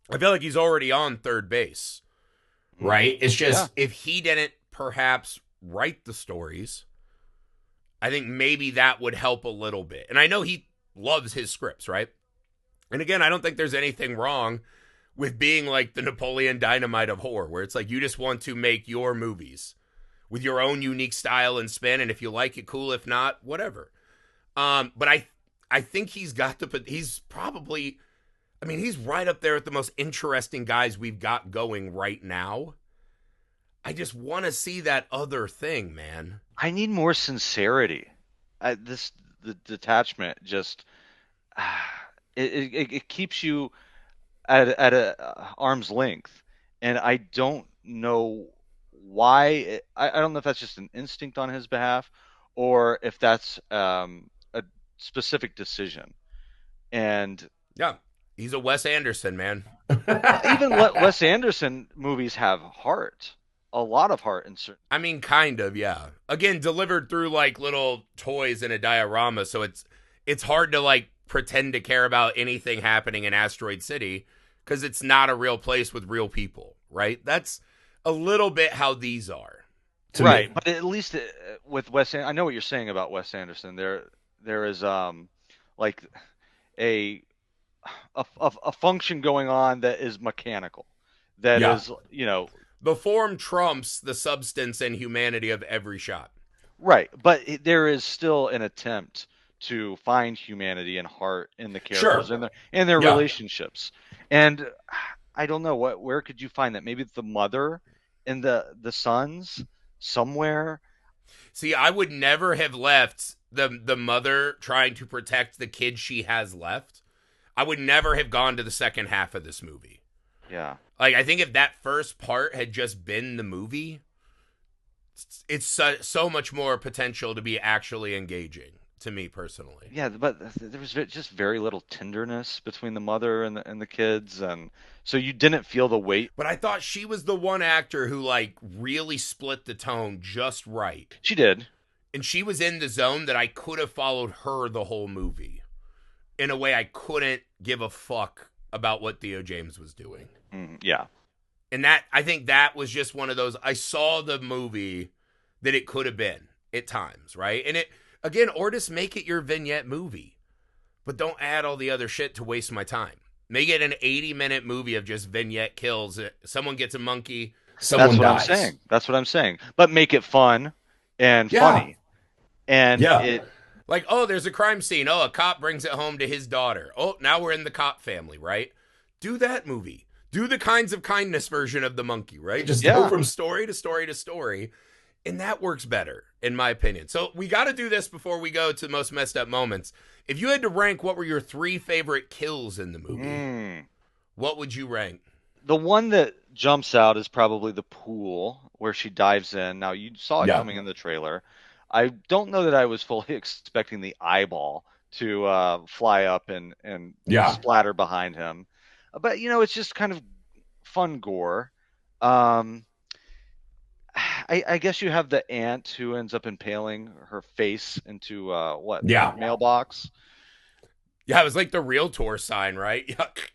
I feel like he's already on third base, right? It's just, if he didn't perhaps write the stories, I think maybe that would help a little bit. And I know he loves his scripts, right? And again, I don't think there's anything wrong with being like the Napoleon Dynamite of horror, where it's like you just want to make your movies with your own unique style and spin, and if you like it, cool. If not, whatever. But I think he's got to put, he's probably, I mean, he's right up there with the most interesting guys we've got going right now. I just want to see that other thing, man. I need more sincerity. The detachment just, it keeps you at a arm's length, and I don't know why. I don't know if that's just an instinct on his behalf, or if that's a specific decision. And yeah, he's a Wes Anderson, man. Even Wes Anderson movies have heart, a lot of heart in certain. I mean, kind of, yeah. Again, delivered through like little toys in a diorama, so it's hard to like pretend to care about anything happening in Asteroid City because it's not a real place with real people, right? That's a little bit how these are. Right, but at least with Wes, I know what you're saying about Wes Anderson. There is like a function going on that is mechanical, that is, you know, the form trumps the substance and humanity of every shot. Right, but there is still an attempt to find humanity and heart in the characters and their relationships. And I don't know, where could you find that? Maybe the mother and the sons somewhere. See, I would never have left the mother trying to protect the kid she has left. I would never have gone to the second half of this movie. Yeah. Like, I think if that first part had just been the movie, it's so much more potential to be actually engaging, to me personally. Yeah, but there was just very little tenderness between the mother and the kids, and so you didn't feel the weight. But I thought she was the one actor who, like, really split the tone just right. She did. And she was in the zone that I could have followed her the whole movie in a way I couldn't give a fuck about what Theo James was doing. Yeah. And that, I think that was just one of those, I saw the movie that it could have been at times, right? And it, again, or just make it your vignette movie, but don't add all the other shit to waste my time. Make it an 80-minute movie of just vignette kills. Someone gets a monkey, someone dies. That's what I'm saying. But make it fun and funny. And like, oh, there's a crime scene. Oh, a cop brings it home to his daughter. Oh, now we're in the cop family, right? Do that movie. Do the Kinds of Kindness version of the monkey, right? Just go from story to story to story. And that works better, in my opinion. So we got to do this before we go to the most messed up moments. If you had to rank what were your 3 favorite kills in the movie, what would you rank? The one that jumps out is probably the pool where she dives in. Now, you saw it coming in the trailer. I don't know that I was fully expecting the eyeball to fly up and splatter behind him. But, you know, it's just kind of fun gore. I guess you have the aunt who ends up impaling her face into mailbox. Yeah, it was like the Realtor sign, right?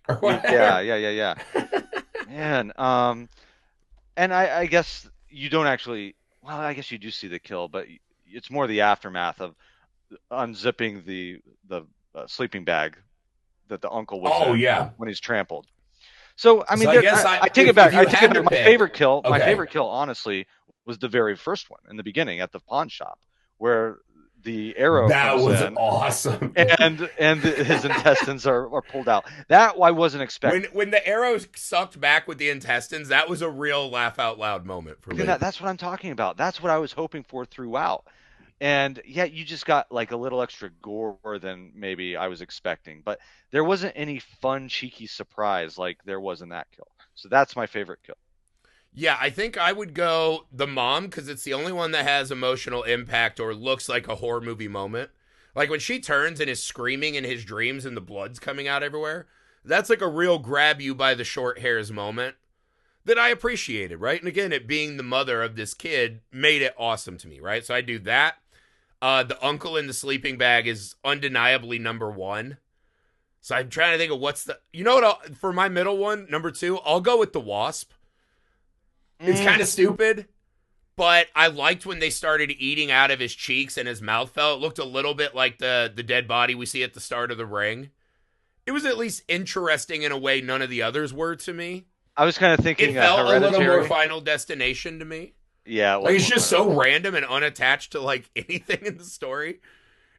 Yeah. Man, and I guess you don't actually. Well, I guess you do see the kill, but it's more the aftermath of unzipping the sleeping bag that the uncle was in when he's trampled. So I mean, I take it back. My favorite kill, honestly, was the very first one in the beginning at the pawn shop, where the arrow That comes was in, awesome. and his intestines are pulled out. That I wasn't expecting. When the arrow sucked back with the intestines, that was a real laugh out loud moment for me. That's what I'm talking about. That's what I was hoping for throughout. And yeah, you just got like a little extra gore than maybe I was expecting, but there wasn't any fun, cheeky surprise like there was in that kill. So that's my favorite kill. Yeah, I think I would go the mom because it's the only one that has emotional impact or looks like a horror movie moment. Like when she turns and is screaming in his dreams and the blood's coming out everywhere. That's like a real grab you by the short hairs moment that I appreciated, right? And again, it being the mother of this kid made it awesome to me, right? So I do that. The uncle in the sleeping bag is undeniably number one. So I'm trying to think of what's the, you know what, for my middle one, number two, I'll go with the wasp. It's kind of stupid, but I liked when they started eating out of his cheeks and his mouth fell. It looked a little bit like the dead body we see at the start of The Ring. It was at least interesting in a way none of the others were to me. I was kind of thinking It felt a little more Hereditary. Final Destination to me. Yeah, Like it's just so random and unattached to like anything in the story.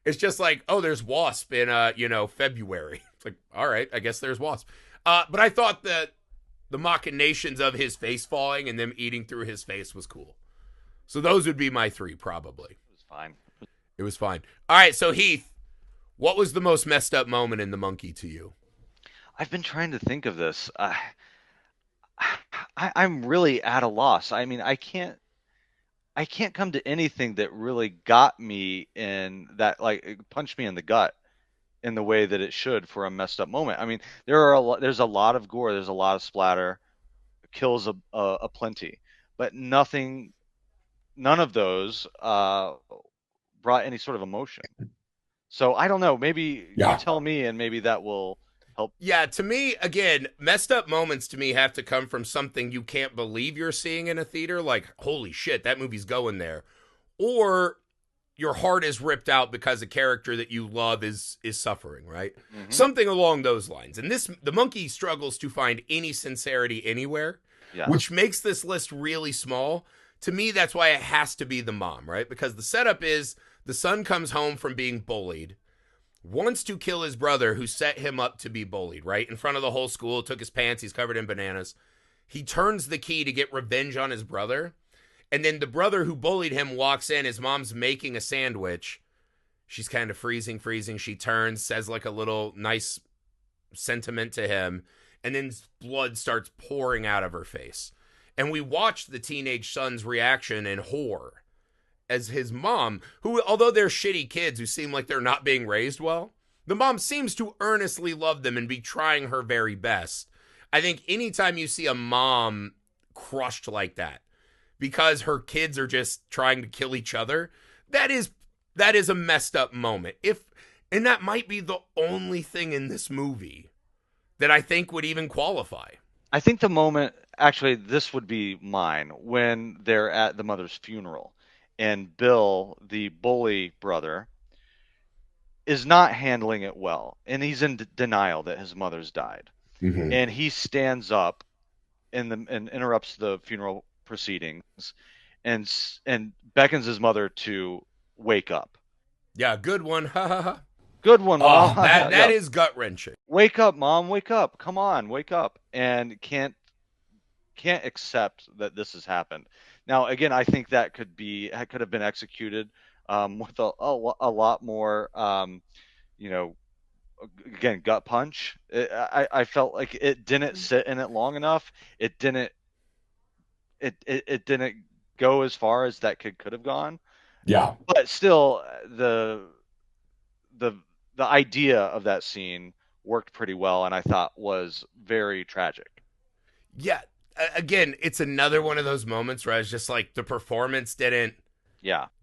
It's just like, oh, there's Wasp in February. It's like, all right, I guess there's Wasp. But I thought that the machinations of his face falling and them eating through his face was cool. So those would be my three, probably. It was fine. It was fine. All right, so Heath, what was the most messed up moment in The Monkey to you? I've been trying to think of this. I'm really at a loss. I mean, I can't come to anything that really got me in that, like, it punched me in the gut in the way that it should for a messed up moment. I mean, there's a lot of gore, there's a lot of splatter, kills a plenty, but none of those brought any sort of emotion. So I don't know. Maybe you tell me, and maybe that will help. Yeah, to me, again, messed up moments to me have to come from something you can't believe you're seeing in a theater, like, holy shit, that movie's going there. Or your heart is ripped out because a character that you love is suffering, right? Mm-hmm. Something along those lines. And the Monkey struggles to find any sincerity anywhere, which makes this list really small. To me, that's why it has to be the mom, right? Because the setup is the son comes home from being bullied, wants to kill his brother who set him up to be bullied, right? In front of the whole school, took his pants, he's covered in bananas. He turns the key to get revenge on his brother. And then the brother who bullied him walks in. His mom's making a sandwich. She's kind of freezing. She turns, says like a little nice sentiment to him. And then blood starts pouring out of her face. And we watch the teenage son's reaction in horror as his mom, who, although they're shitty kids who seem like they're not being raised well, the mom seems to earnestly love them and be trying her very best. I think anytime you see a mom crushed like that, because her kids are just trying to kill each other, that is a messed up moment. And that might be the only thing in this movie that I think would even qualify. I think the moment, actually, this would be mine, when they're at the mother's funeral and Bill, the bully brother, is not handling it well. And he's in denial that his mother's died. Mm-hmm. And he stands up and interrupts the funeral proceedings and beckons his mother to wake up. Yeah, good one. Ha ha ha. Good one, Mom. That is gut-wrenching. Wake up, Mom. Wake up. Come on, wake up. And can't accept that this has happened. Now, again, I think that could have been executed with a lot more, again, gut punch. I felt like it didn't sit in it long enough. It didn't go as far as that could have gone. Yeah. But still, the idea of that scene worked pretty well, and I thought was very tragic. Yeah. Again, it's another one of those moments where I was just like, the performance didn't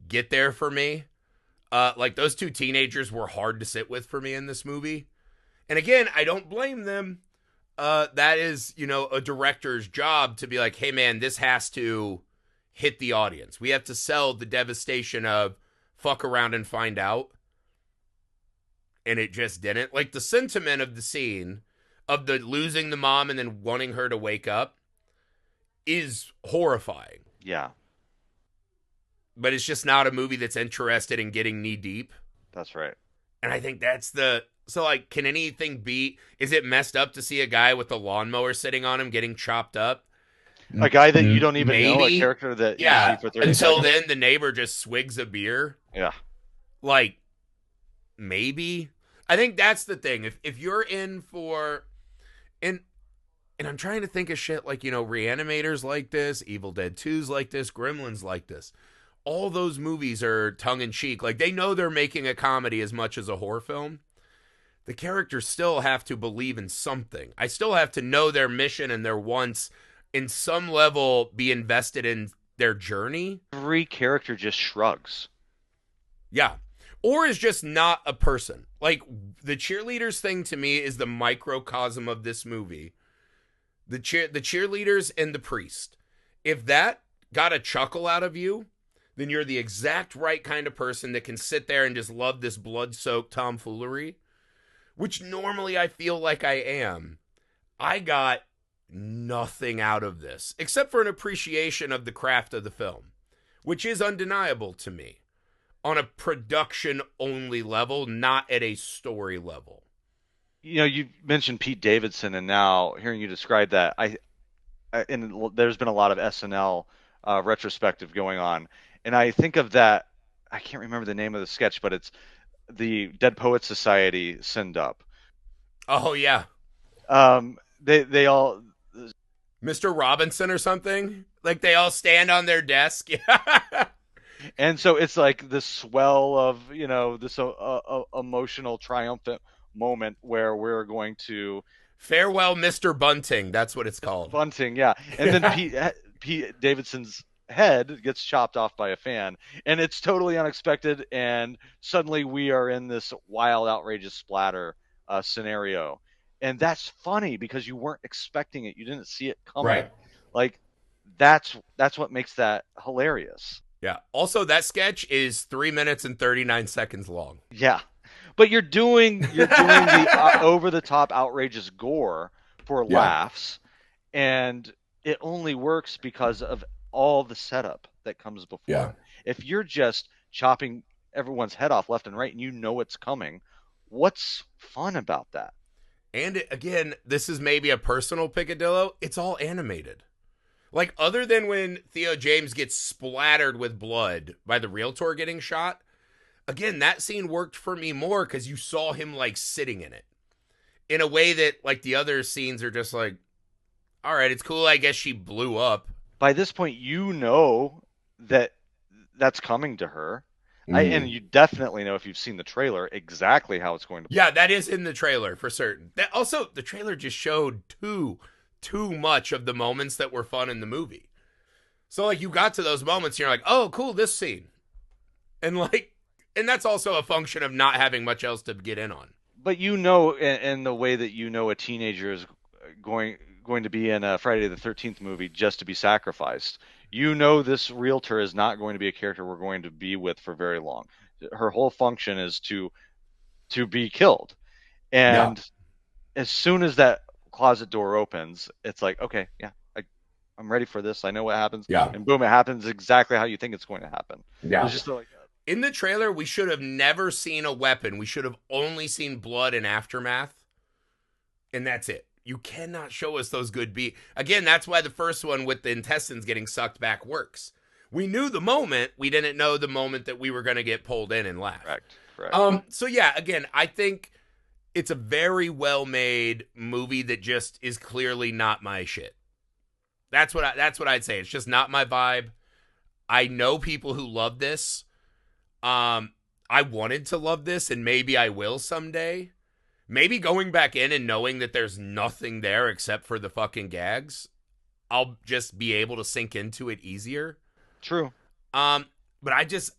get there for me. Like those two teenagers were hard to sit with for me in this movie. And again, I don't blame them. That is, a director's job to be like, hey man, this has to hit the audience. We have to sell the devastation of fuck around and find out. And it just didn't. Like the sentiment of the scene of the losing the mom and then wanting her to wake up is horrifying. Yeah. but it's just not a movie that's interested in getting knee deep. That's right. And I think that's so like, can anything beat, is it messed up to see a guy with a lawnmower sitting on him getting chopped up? A guy that you don't even Maybe. know, a character that yeah. you see for 30 Until seconds. then, the neighbor just swigs a beer. Yeah. Like, maybe. I think that's the thing. If you're in for, and I'm trying to think of shit like, Reanimators like this, Evil Dead 2's like this, Gremlins like this. All those movies are tongue-in-cheek. Like, they know they're making a comedy as much as a horror film. The characters still have to believe in something. I still have to know their mission and their wants, in some level, be invested in their journey. Every character just shrugs. Yeah. Or is just not a person. Like, the cheerleaders thing to me is the microcosm of this movie. The cheerleaders and the priest. If that got a chuckle out of you, then you're the exact right kind of person that can sit there and just love this blood-soaked tomfoolery, which normally I feel like I am. I got nothing out of this, except for an appreciation of the craft of the film, which is undeniable to me, on a production-only level, not at a story level. You mentioned Pete Davidson, and now hearing you describe that, and there's been a lot of SNL retrospective going on. And I think of that, I can't remember the name of the sketch, but it's the Dead Poets Society send up. Oh, yeah. They all... Mr. Robinson or something? Like, they all stand on their desk? And so it's like the swell of, this emotional, triumphant moment where we're going to... Farewell, Mr. Bunting. That's what it's called. Bunting, yeah. And then Pete Davidson's head gets chopped off by a fan, and it's totally unexpected, and suddenly we are in this wild, outrageous splatter scenario. And that's funny because you weren't expecting it. You didn't see it coming. Right. Like, that's what makes that hilarious. Yeah. Also, that sketch is 3 minutes and 39 seconds long. Yeah. But you're doing the over-the-top, outrageous gore for laughs, and it only works because of all the setup that comes before. Yeah. If you're just chopping everyone's head off left and right and you know it's coming, what's fun about that? And again, this is maybe a personal picadillo. It's all animated. Like, other than when Theo James gets splattered with blood by the realtor getting shot, again, that scene worked for me more because you saw him, like, sitting in it. In a way that, like, the other scenes are just like, all right, it's cool, I guess she blew up. By this point, you know that's coming to her. And you definitely know, if you've seen the trailer, exactly how it's going to play. Yeah, that is in the trailer for certain. Also, the trailer just showed too much of the moments that were fun in the movie. So, like, you got to those moments and you're like, oh, cool, this scene. And that's also a function of not having much else to get in on. But in the way that a teenager is going to be in a Friday the 13th movie just to be sacrificed. This realtor is not going to be a character we're going to be with for very long. Her whole function is to be killed. And as soon as that closet door opens, it's like, okay, yeah, I'm ready for this. I know what happens. Yeah. And boom, it happens exactly how you think it's going to happen. Yeah. It's just like, in the trailer, we should have never seen a weapon. We should have only seen blood and aftermath. And that's it. You cannot show us those good beats. Again, that's why the first one with the intestines getting sucked back works. We knew the moment. We didn't know the moment that we were going to get pulled in and laugh. Correct. So yeah, again, I think it's a very well-made movie that just is clearly not my shit. That's what I'd say. It's just not my vibe. I know people who love this. I wanted to love this, and maybe I will someday. Maybe going back in and knowing that there's nothing there except for the fucking gags, I'll just be able to sink into it easier. True. But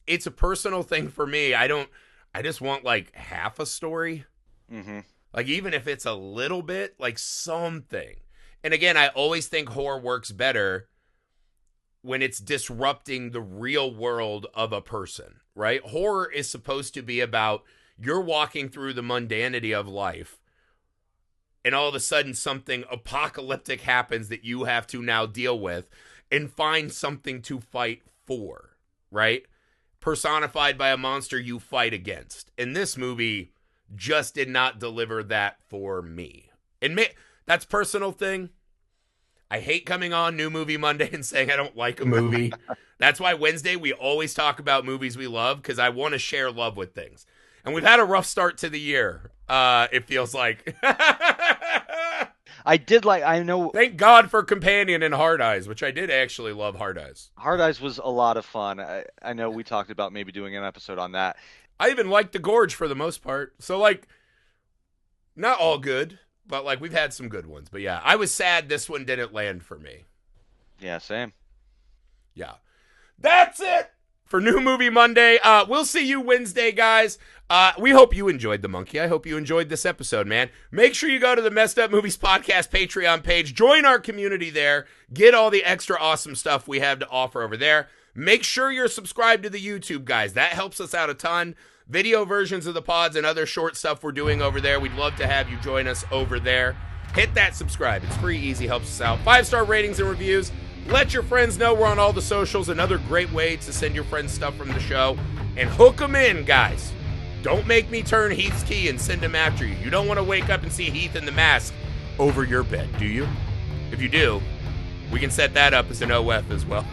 it's a personal thing for me. I just want, like, half a story. Mm-hmm. Like, even if it's a little bit, like, something. And again, I always think horror works better when it's disrupting the real world of a person, right? Horror is supposed to be about you're walking through the mundanity of life, and all of a sudden something apocalyptic happens that you have to now deal with and find something to fight for, right? personified by a monster you fight against. And this movie just did not deliver that for me. And that's a personal thing. I hate coming on New Movie Monday and saying I don't like a movie. That's why Wednesday we always talk about movies we love, because I want to share love with things. And we've had a rough start to the year, it feels like. I know. Thank God for Companion and Hard Eyes, which I did actually love Hard Eyes. Hard Eyes was a lot of fun. I know we talked about maybe doing an episode on that. I even liked The Gorge for the most part. So, like, not all good. But, like, we've had some good ones. But, yeah, I was sad this one didn't land for me. Yeah, same. Yeah. That's it for New Movie Monday. We'll see you Wednesday, guys. We hope you enjoyed The Monkey. I hope you enjoyed this episode, man. Make sure you go to the Messed Up Movies Podcast Patreon page. Join our community there. Get all the extra awesome stuff we have to offer over there. Make sure you're subscribed to the YouTube, guys. That helps us out a ton. Video versions of the pods and other short stuff we're doing over there. We'd love to have you join us over there. Hit that subscribe. It's free, easy, helps us out. 5-star ratings and reviews. Let your friends know we're on all the socials. Another great way to send your friends stuff from the show. And hook them in, guys. Don't make me turn Heath's key and send him after you. You don't want to wake up and see Heath in the mask over your bed, do you? If you do, we can set that up as an OF as well.